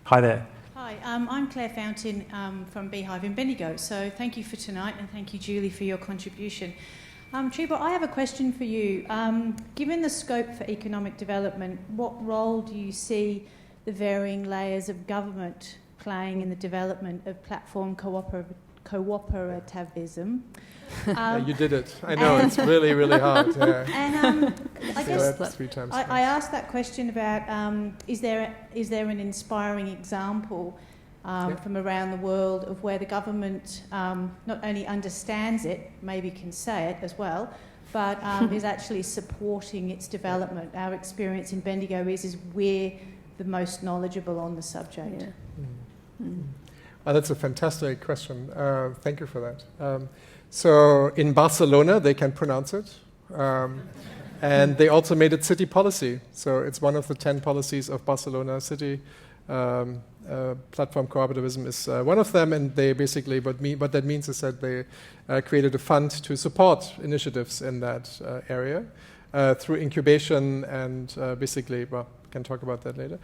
Hi there. Hi, I'm Claire Fountain from bHive in Bendigo. So thank you for tonight, and thank you, Julie, for your contribution. Trebor, I have a question for you. Given the scope for economic development, what role do you see the varying layers of government playing in the development of platform cooperativism? You did it. I know, it's really, really hard. Yeah. And I guess 3 times. I asked that question about is there an inspiring example from around the world of where the government not only understands it, maybe can say it as well, but is actually supporting its development? Our experience in Bendigo is we're the most knowledgeable on the subject. Yeah. Oh, that's a fantastic question. Thank you for that. So in Barcelona, they can pronounce it. And they also made it city policy. So it's one of the 10 policies of Barcelona city. Platform cooperativism is one of them. And they basically, what that means is that they created a fund to support initiatives in that area through incubation and basically, we can talk about that later.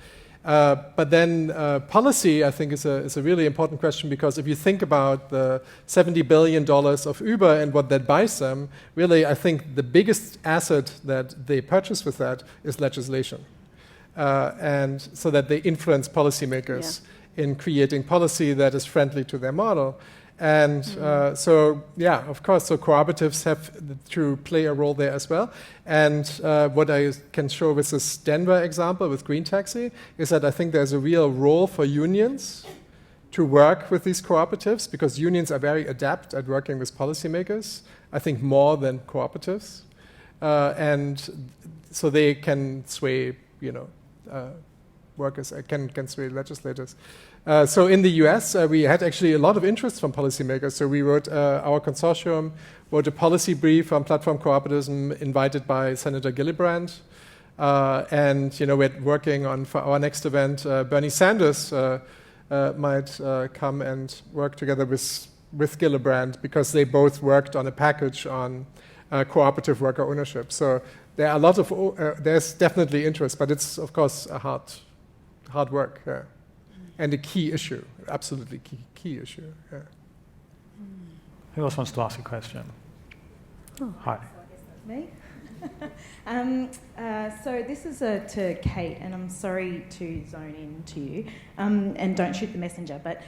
But then policy, I think, is a really important question, because if you think about the $70 billion of Uber and what that buys them, really, I think the biggest asset that they purchase with that is legislation. And so that they influence policymakers in creating policy that is friendly to their model. And of course, so cooperatives have to play a role there as well. And what I can show with this Denver example with Green Taxi is that I think there's a real role for unions to work with these cooperatives, because unions are very adept at working with policymakers, I think more than cooperatives. And so they can sway, workers, can sway legislators. So in the US, we had actually a lot of interest from policymakers. So we wrote, our consortium wrote a policy brief on platform cooperativism invited by Senator Gillibrand. And we're working on, for our next event, Bernie Sanders might come and work together with Gillibrand, because they both worked on a package on cooperative worker ownership. So there are a lot of, there's definitely interest, but it's of course a hard work, and a key issue, absolutely key issue. Yeah. Who else wants to ask a question? Oh. Hi. Me? So this is to Kate, and I'm sorry to zone in to you, and don't shoot the messenger, but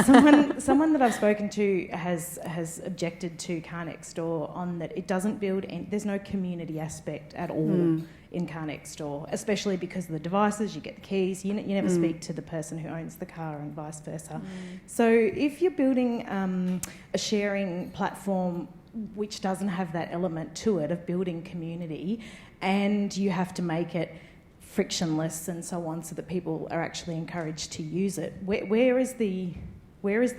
someone that I've spoken to has objected to Car Next Door on that it doesn't build, there's no community aspect at all in Car Next Door, especially because of the devices, you get the keys, you never speak to the person who owns the car and vice versa. So if you're building a sharing platform which doesn't have that element to it of building community, and you have to make it frictionless and so on so that people are actually encouraged to use it, where is the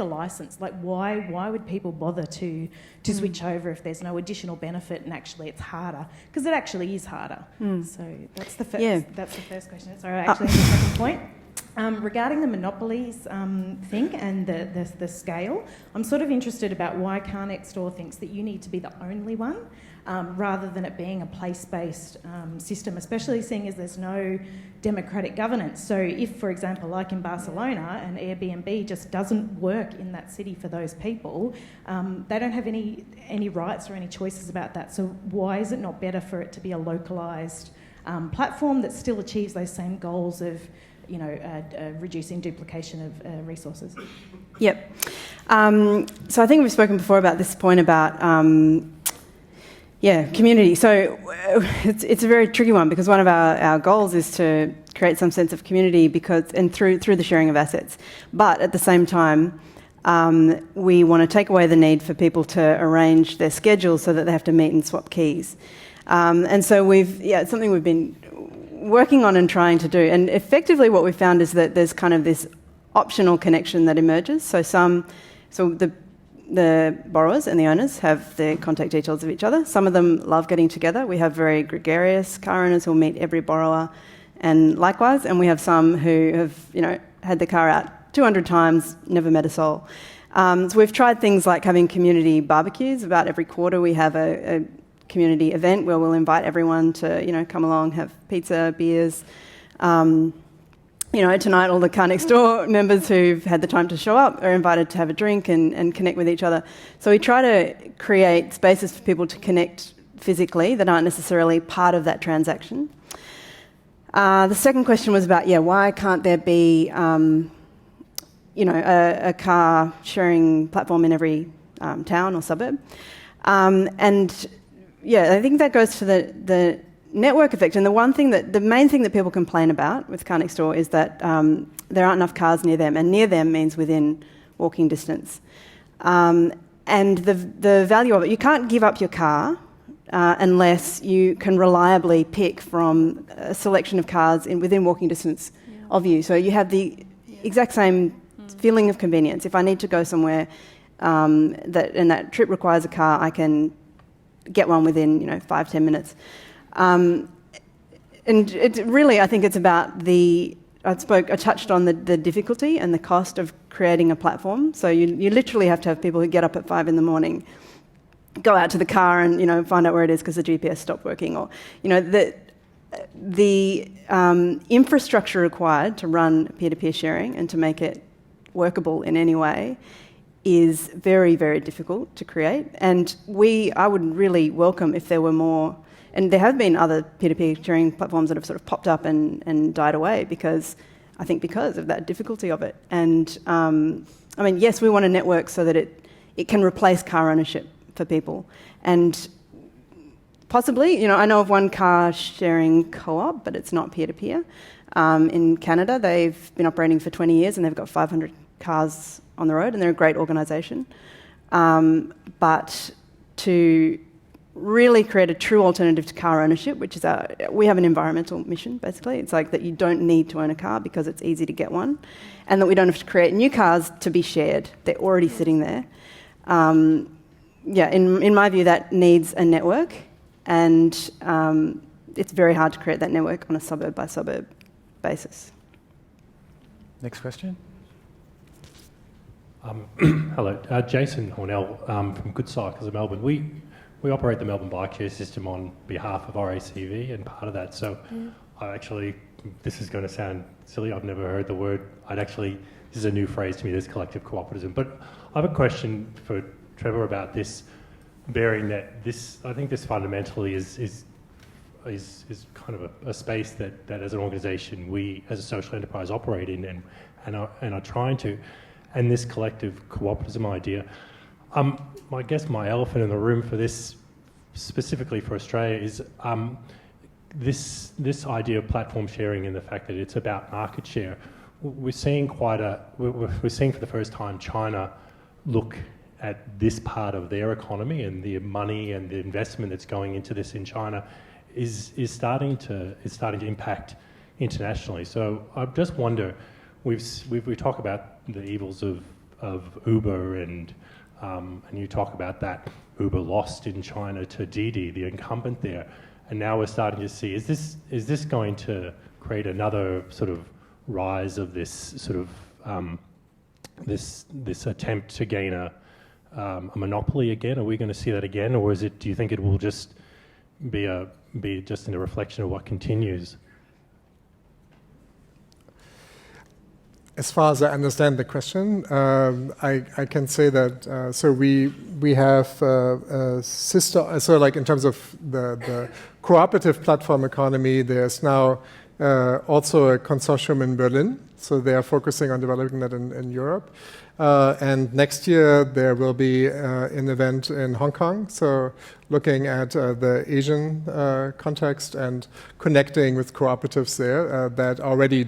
license? Like, why would people bother to switch over if there's no additional benefit and actually it's harder? Because it actually is harder. So that's the first question. Sorry, actually the second point. Regarding the monopolies thing and the scale, I'm sort of interested about why Car Next Door thinks that you need to be the only one, rather than it being a place-based system, especially seeing as there's no democratic governance. So if, for example, like in Barcelona, an Airbnb just doesn't work in that city for those people, they don't have any rights or any choices about that. So why is it not better for it to be a localised platform that still achieves those same goals of reducing duplication of resources? Yep. So I think we've spoken before about this point about community. So it's a very tricky one, because one of our goals is to create some sense of community through the sharing of assets. But at the same time, we want to take away the need for people to arrange their schedules so that they have to meet and swap keys. And so it's something we've been working on and trying to do. And effectively what we found is that there's kind of this optional connection that emerges. So the borrowers and the owners have the contact details of each other. Some of them love getting together. We have very gregarious car owners who will meet every borrower, and likewise. And we have some who have, had the car out 200 times, never met a soul. So we've tried things like having community barbecues. About every quarter we have a community event where we'll invite everyone to, come along, have pizza, beers. Tonight all the Car Next Door members who've had the time to show up are invited to have a drink and connect with each other. So we try to create spaces for people to connect physically that aren't necessarily part of that transaction. The second question was about, why can't there be, a car sharing platform in every town or suburb? I think that goes to the network effect. And the main thing that people complain about with Car Next Door is that there aren't enough cars near them, and near them means within walking distance. And the value of it, you can't give up your car unless you can reliably pick from a selection of cars within walking distance of you. So you have the exact same feeling of convenience. If I need to go somewhere that trip requires a car, I can get one within 5-10 minutes. And it's really, I think it's about I touched on the difficulty and the cost of creating a platform. So you literally have to have people who get up at 5 a.m, go out to the car and find out where it is because the GPS stopped working, or the infrastructure required to run peer-to-peer sharing and to make it workable in any way is very, very difficult to create. And I would really welcome if there were more, and there have been other peer-to-peer sharing platforms that have sort of popped up and died away because of that difficulty of it. And yes, we want a network so that it can replace car ownership for people. And possibly, I know of one car sharing co-op, but it's not peer-to-peer. In Canada, they've been operating for 20 years and they've got 500 cars on the road, and they're a great organisation. But to really create a true alternative to car ownership, which is we have an environmental mission, basically. It's like that you don't need to own a car because it's easy to get one, and that we don't have to create new cars to be shared. They're already sitting there. In my view, that needs a network, and it's very hard to create that network on a suburb-by-suburb basis. Next question. Hello, Jason Hornell from Good Cycles of Melbourne. We operate the Melbourne bike share system on behalf of RACV, and part of that. So, this is going to sound silly. I've never heard the word. This is a new phrase to me. This collective cooperativism. But I have a question for Trevor about this, bearing that I think this fundamentally is kind of a space that as an organisation we as a social enterprise operate in and are trying to. And this collective cooperativism idea, I guess my elephant in the room for this, specifically for Australia, is this idea of platform sharing and the fact that it's about market share. We're seeing we're seeing for the first time China look at this part of their economy, and the money and the investment that's going into this in China is starting to impact internationally. So I just wonder. We talk about the evils of Uber, and you talk about that Uber lost in China to Didi, the incumbent there, and now we're starting to see is this going to create another sort of rise of this sort of this attempt to gain a monopoly again? Are we going to see that again, or do you think it will just be just in a reflection of what continues? As far as I understand the question, I can say that so we have sister. So like in terms of the cooperative platform economy, there's now also a consortium in Berlin. So they are focusing on developing that in Europe. And next year there will be an event in Hong Kong. So looking at the Asian context and connecting with cooperatives there that are already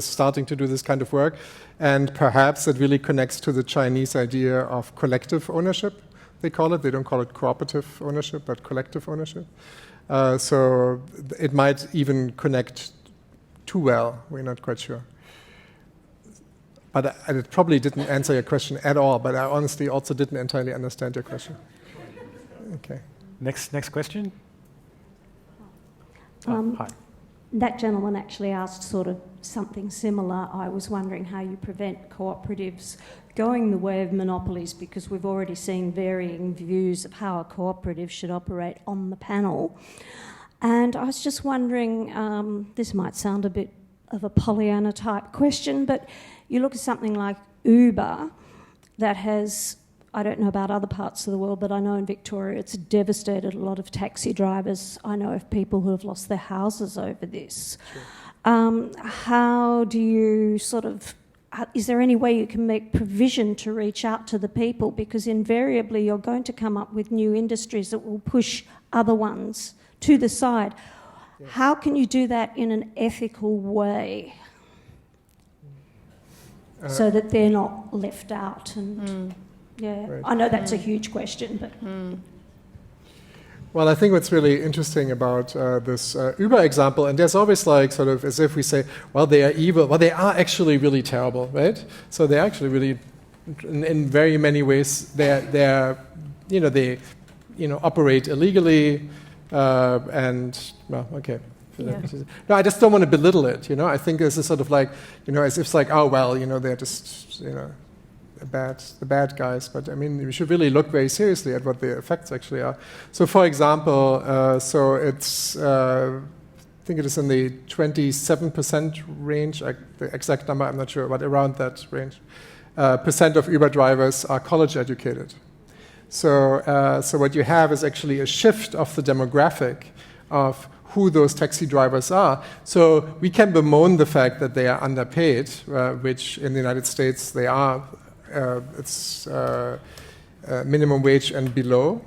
starting to do this kind of work. And perhaps it really connects to the Chinese idea of collective ownership, they call it. They don't call it cooperative ownership, but collective ownership. So it might even connect too well. We're not quite sure. But it probably didn't answer your question at all, but I honestly also didn't entirely understand your question. Okay. Next question. Hi. That gentleman actually asked sort of something similar. I was wondering how you prevent cooperatives going the way of monopolies, because we've already seen varying views of how a cooperative should operate on the panel. And I was just wondering, this might sound a bit of a Pollyanna type question, but you look at something like Uber that has, I don't know about other parts of the world, but I know in Victoria it's devastated a lot of taxi drivers. I know of people who have lost their houses over this. Sure. How do you sort of, is there any way you can make provision to reach out to the people? Because invariably you're going to come up with new industries that will push other ones to the side. Yes. How can you do that in an ethical way? So that they're not left out. And right. I know that's a huge question, but well, I think what's really interesting about this Uber example, and there's always like sort of as if we say, well, they are evil. Well, they are actually really terrible, right? So they're actually really, in very many ways, they operate illegally, and well, okay. Yeah. No, I just don't want to belittle it. I think this is sort of like, as if it's like, oh well, they're just, the bad guys. But I mean, we should really look very seriously at what the effects actually are. So, for example, so it's, I think it is in the 27% range. The exact number, I'm not sure, but around that range. Percent of Uber drivers are college educated. So what you have is actually a shift of the demographic of who those taxi drivers are. So we can bemoan the fact that they are underpaid, which in the United States they are. It's minimum wage and below.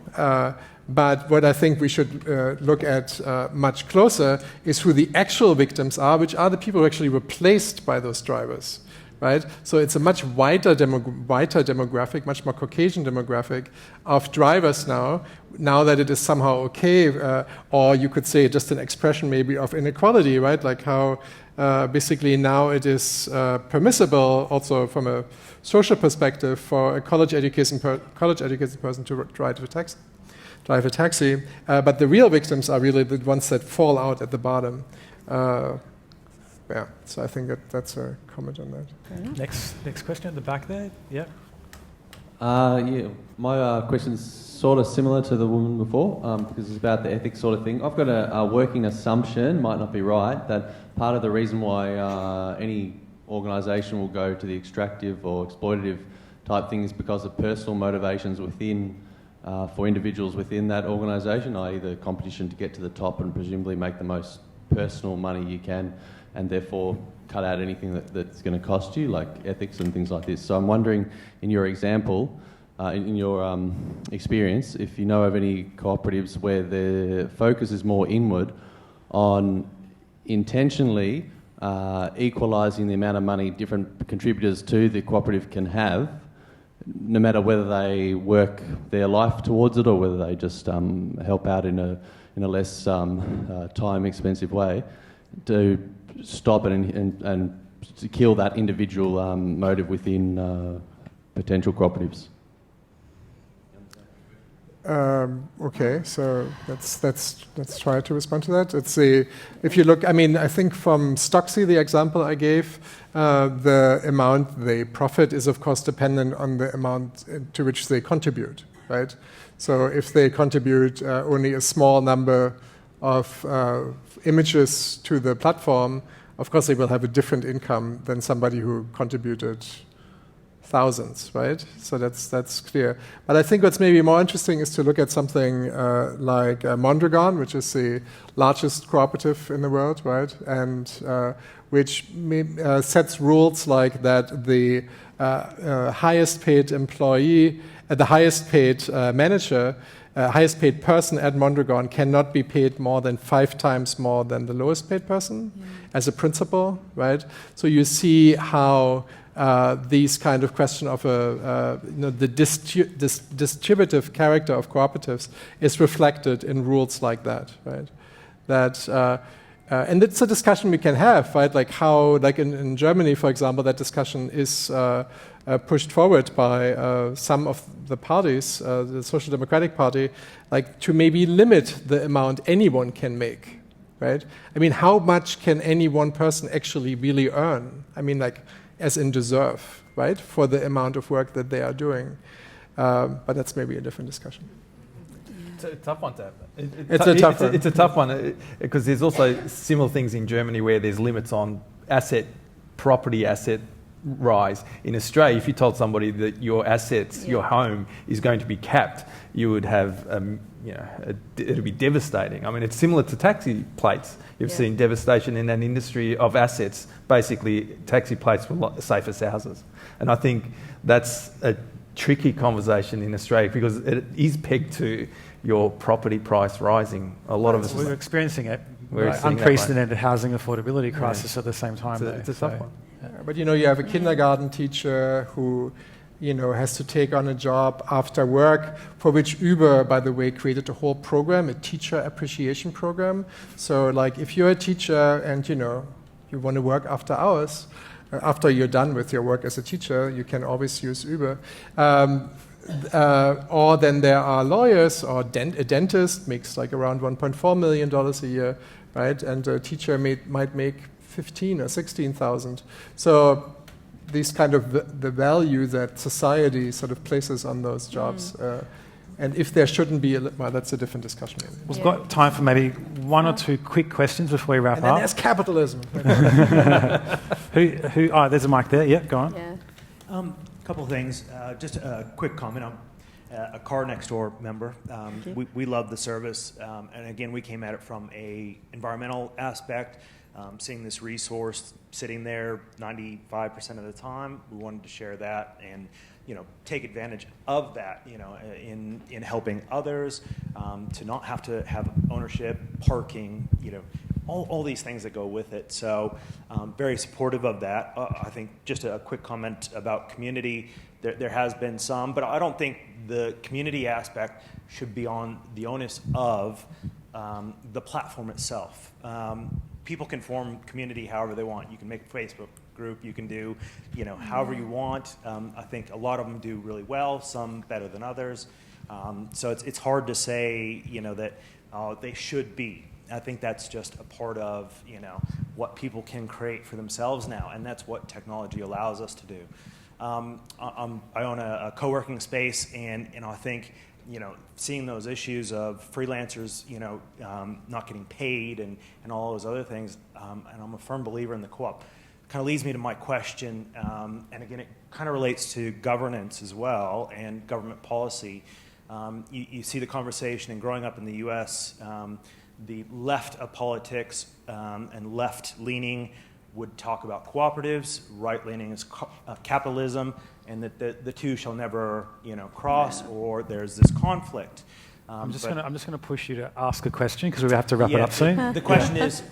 But what I think we should look at much closer is who the actual victims are, which are the people who are actually replaced by those drivers. right? So it's a much wider demographic, much more Caucasian demographic of drivers now that it is somehow okay, or you could say just an expression maybe of inequality, right? Like how basically now it is permissible also from a social perspective for a college-educated person to drive a taxi. But the real victims are really the ones that fall out at the bottom. Yeah, so I think that's a comment on that. Next question at the back there. Yeah. Yeah, my question's sort of similar to the woman before, because it's about the ethics sort of thing. I've got a working assumption, might not be right, that part of the reason why any organisation will go to the extractive or exploitative type thing is because of personal motivations within, for individuals within that organisation, i.e. the competition to get to the top and presumably make the most personal money you can, and therefore cut out anything that's going to cost you, like ethics and things like this. So I'm wondering, in your example, in your experience, if you know of any cooperatives where the focus is more inward on intentionally equalising the amount of money different contributors to the cooperative can have, no matter whether they work their life towards it or whether they just help out in a less time-expensive way, to stop it and to kill that individual motive within potential cooperatives. Okay, so let's try to respond to that. If you look, I mean, I think from Stocksy, the example I gave, the amount they profit is of course dependent on the amount to which they contribute, right? So if they contribute only a small number of images to the platform, of course they will have a different income than somebody who contributed thousands, right? So that's clear. But I think what's maybe more interesting is to look at something like Mondragon, which is the largest cooperative in the world, right? And which sets rules like that the highest paid employee, the highest paid manager, highest paid person at Mondragon cannot be paid more than 5 times more than the lowest paid person as a principle, right? So you see how these kind of question of the distributive character of cooperatives is reflected in rules like that, right? And it's a discussion we can have, right? Like how, like in Germany, for example, that discussion is pushed forward by some of the parties, the Social Democratic Party, like to maybe limit the amount anyone can make, right? I mean, how much can any one person actually really earn? I mean, like, as in deserve, right, for the amount of work that they are doing. But that's maybe a different discussion. It's a tough one to have. It's a tough one because there's also similar things in Germany where there's limits on property asset rise. In Australia, if you told somebody that your assets, your home, is going to be capped, you would have, it would be devastating. I mean, it's similar to taxi plates. You've seen devastation in an industry of assets. Basically, taxi plates were safe as houses. And I think that's a tricky conversation in Australia because it is pegged to your property price rising. A lot of us... We're experiencing it. We're unprecedented housing affordability crisis at the same time. It's a tough one. But you have a kindergarten teacher who has to take on a job after work, for which Uber, by the way, created a whole program, a teacher appreciation program. So like if you're a teacher and you want to work after hours, after you're done with your work as a teacher, you can always use Uber. Or then there are lawyers, or a dentist makes like around $1.4 million a year, right? And a teacher might make 15 or 16,000. So these kind of the value that society sort of places on those jobs. And if there shouldn't be, that's a different discussion. We've got time for maybe 1 or 2 quick questions before we wrap up. And then there's capitalism. There's a mic there. Yeah, go on. A couple of things. Just a quick comment. I'm a Car Next Door member. We love the service. And again, we came at it from a environmental aspect. Seeing this resource sitting there 95% of the time, we wanted to share that and take advantage of that in helping others, to not have to have ownership, parking, all these things that go with it. So very supportive of that. I think just a quick comment about community. There has been some, but I don't think the community aspect should be on the onus of the platform itself. People can form community however they want. You can make a Facebook group. You can do, however you want. I think a lot of them do really well. Some better than others. So it's hard to say, that they should be. I think that's just a part of, what people can create for themselves now, and that's what technology allows us to do. I own a co-working space, and I think, seeing those issues of freelancers, not getting paid and all those other things, and I'm a firm believer in the co-op. Kind of leads me to my question, and again, it kind of relates to governance as well and government policy. You see the conversation, and growing up in the U.S., the left of politics and left-leaning would talk about cooperatives, right-leaning is capitalism, and that the two shall never, cross, or there's this conflict. I'm just going to push you to ask a question because we have to wrap it up soon. The question is,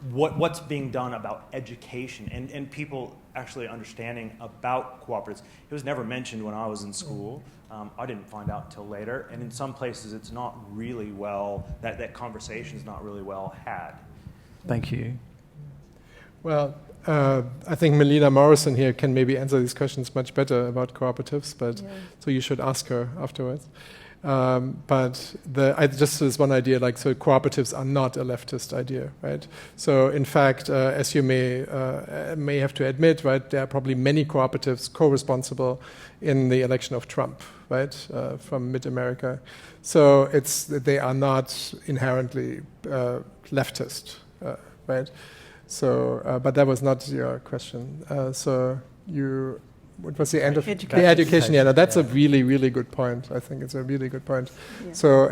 what's being done about education and people actually understanding about cooperatives? It was never mentioned when I was in school. I didn't find out until later, and in some places it's not really well, that conversation is not really well had. Thank you. Well, I think Melina Morrison here can maybe answer these questions much better about cooperatives, but so you should ask her afterwards. But just as one idea, so cooperatives are not a leftist idea, right? So in fact, as you may have to admit, right, there are probably many cooperatives co-responsible in the election of Trump, right, from mid-America. So they are not inherently leftist, right? So, but that was not your question. What was the end of the education? Yeah, no, that's a really, really good point. I think it's a really good point. Yeah. So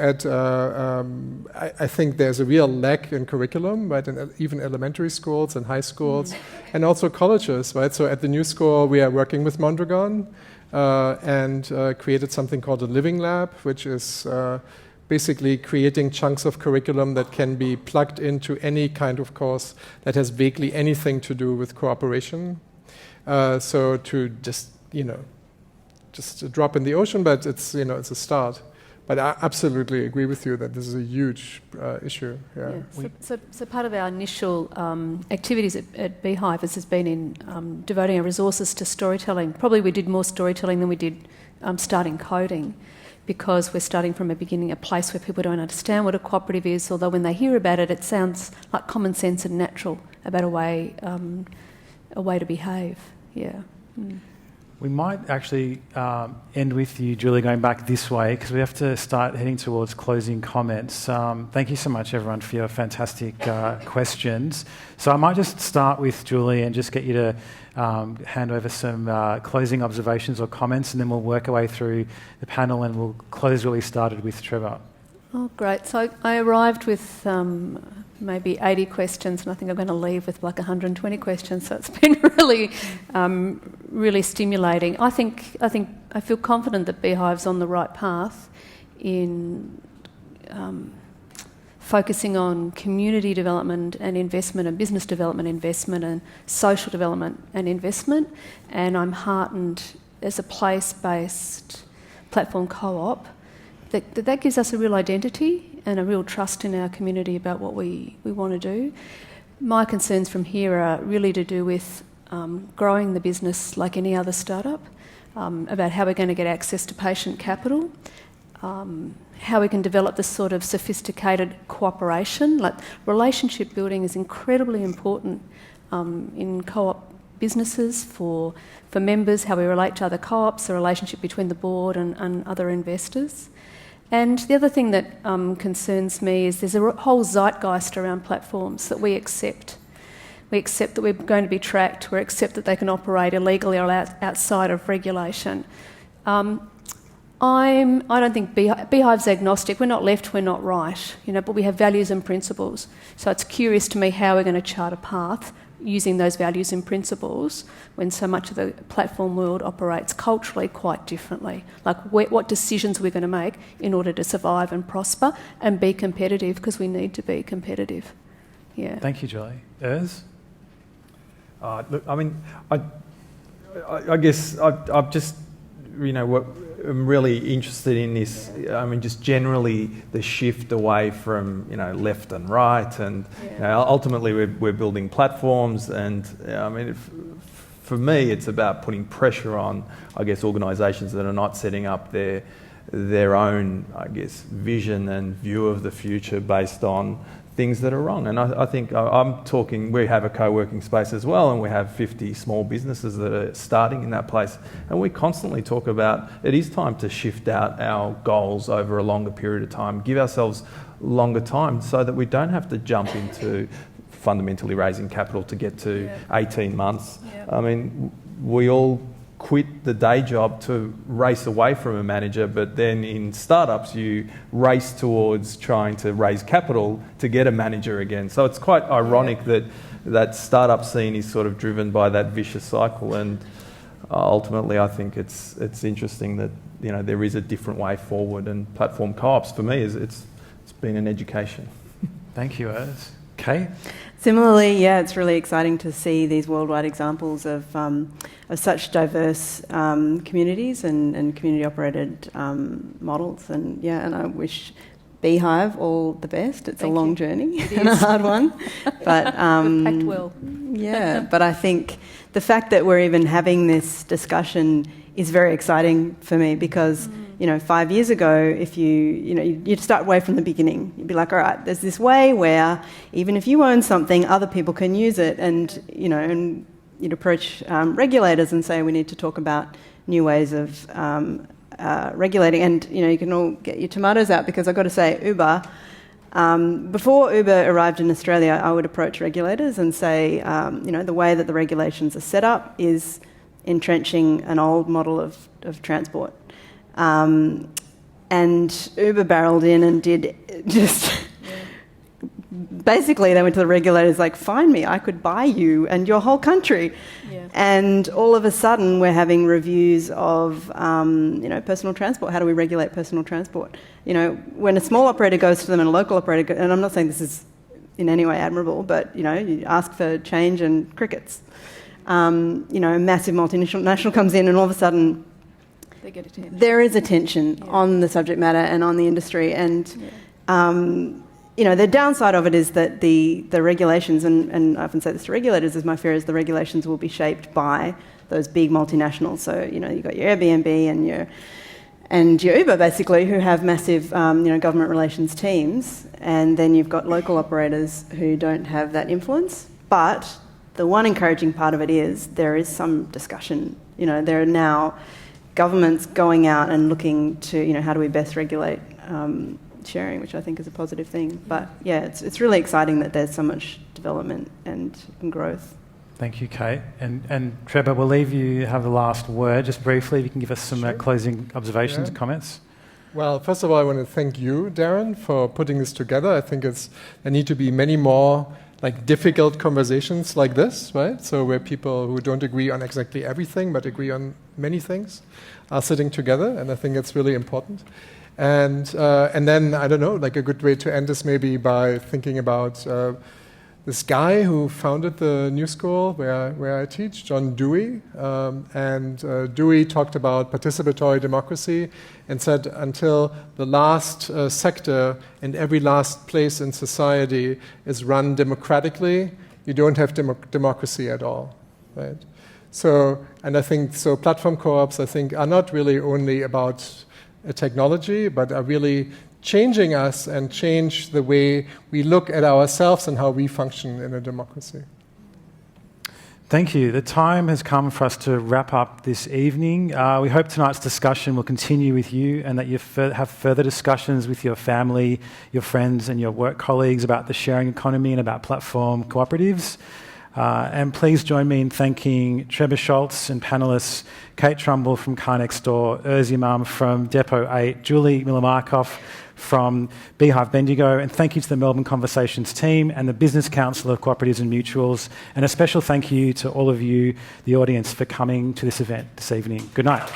I think there's a real lack in curriculum, right, in even elementary schools and high schools, and also colleges, right? So at the New School, we are working with Mondragon and created something called a Living Lab, which is basically creating chunks of curriculum that can be plugged into any kind of course that has vaguely anything to do with cooperation. So to just a drop in the ocean, but it's a start. But I absolutely agree with you that this is a huge issue. Yeah. So part of our initial activities at bHive has been in devoting our resources to storytelling. Probably we did more storytelling than we did starting coding, because we're starting from a place where people don't understand what a cooperative is, although when they hear about it, it sounds like common sense and natural about a way to behave. Yeah. Mm. We might actually end with you, Julie, going back this way because we have to start heading towards closing comments. Thank you so much, everyone, for your fantastic questions. So I might just start with Julie and just get you to hand over some closing observations or comments, and then we'll work our way through the panel and we'll close where we started with Trevor. Oh, great. So I arrived with maybe 80 questions, and I think I'm going to leave with like 120 questions. So it's been really, really stimulating. I feel confident that bHive's on the right path in focusing on community development and investment and business development investment and social development and investment. And I'm heartened as a place-based platform co-op that gives us a real identity and a real trust in our community about what we want to do. My concerns from here are really to do with growing the business like any other startup, about how we're going to get access to patient capital, how we can develop this sort of sophisticated cooperation. Like relationship building is incredibly important in co-op businesses for members, how we relate to other co-ops, the relationship between the board and other investors. And the other thing that concerns me is there's a whole zeitgeist around platforms that we accept. We accept that we're going to be tracked. We accept that they can operate illegally or outside of regulation. I don't think bHive's agnostic. We're not left, we're not right, but we have values and principles. So it's curious to me how we're going to chart a path using those values and principles when so much of the platform world operates culturally quite differently. Like what decisions are we going to make in order to survive and prosper and be competitive, because we need to be competitive. Yeah. Thank you, Julie. Urs? Look, I mean, I guess I've just, I'm really interested in this. I mean, just generally the shift away from, left and right, and ultimately we're building platforms, and I mean, for me, it's about putting pressure on, I guess, organisations that are not setting up their own, I guess, vision and view of the future based on things that are wrong. And I think I'm talking, we have a co-working space as well, and we have 50 small businesses that are starting in that place. And we constantly talk about it is time to shift out our goals over a longer period of time, give ourselves longer time so that we don't have to jump into fundamentally raising capital to get to 18 months. I mean, we all quit the day job to race away from a manager, but then in startups you race towards trying to raise capital to get a manager again. So it's quite ironic that startup scene is sort of driven by that vicious cycle, and ultimately I think it's interesting that there is a different way forward, and platform co-ops for me it's been an education. Thank you, Urs. Kate? Similarly, it's really exciting to see these worldwide examples of such diverse communities and community-operated models. And I wish bHive all the best. It's a long journey and a hard one, but packed well. But I think the fact that we're even having this discussion is very exciting for me because. 5 years ago, if you'd start way from the beginning. You'd be like, all right, there's this way where even if you own something, other people can use it, and and you'd approach regulators and say we need to talk about new ways of regulating. And you can all get your tomatoes out because I've got to say, Uber. Before Uber arrived in Australia, I would approach regulators and say, the way that the regulations are set up is entrenching an old model of transport. And Uber barreled in and did just... Basically, they went to the regulators like, fine me, I could buy you and your whole country. Yeah. And all of a sudden, we're having reviews of, personal transport. How do we regulate personal transport? When a small operator goes to them and a local operator... and I'm not saying this is in any way admirable, but, you ask for change and crickets. A massive multinational comes in and all of a sudden... There is attention on the subject matter and on the industry, and the downside of it is that the regulations, and I often say this to regulators, is my fear is the regulations will be shaped by those big multinationals. So you've got your Airbnb and your Uber basically, who have massive government relations teams, and then you've got local operators who don't have that influence. But the one encouraging part of it is there is some discussion. There are now governments going out and looking to, how do we best regulate sharing, which I think is a positive thing. But it's really exciting that there's so much development and growth. Thank you, Kate. And Trebor, we'll leave you have the last word. Just briefly, if you can give us some closing observations and comments. Well, first of all, I want to thank you, Darren, for putting this together. I think there need to be many more difficult conversations like this, right? So where people who don't agree on exactly everything but agree on many things are sitting together, and I think it's really important. And then, I don't know, a good way to end this maybe by thinking about this guy who founded the new school where I teach, John Dewey. Dewey talked about participatory democracy and said until the last sector and every last place in society is run democratically, you don't have democracy at all, right? So, and I think, platform co-ops, I think, are not really only about technology, but are really changing us and change the way we look at ourselves and how we function in a democracy. Thank you. The time has come for us to wrap up this evening. We hope tonight's discussion will continue with you and that you have further discussions with your family, your friends and your work colleagues about the sharing economy and about platform cooperatives. And please join me in thanking Trevor Schultz and panellists Kate Trumbull from Car Next Door, Imam from Depot 8, Julie Miller Markoff from bHive Bendigo, and thank you to the Melbourne Conversations team and the Business Council of Cooperatives and Mutuals, and a special thank you to all of you, the audience, for coming to this event this evening. Good night.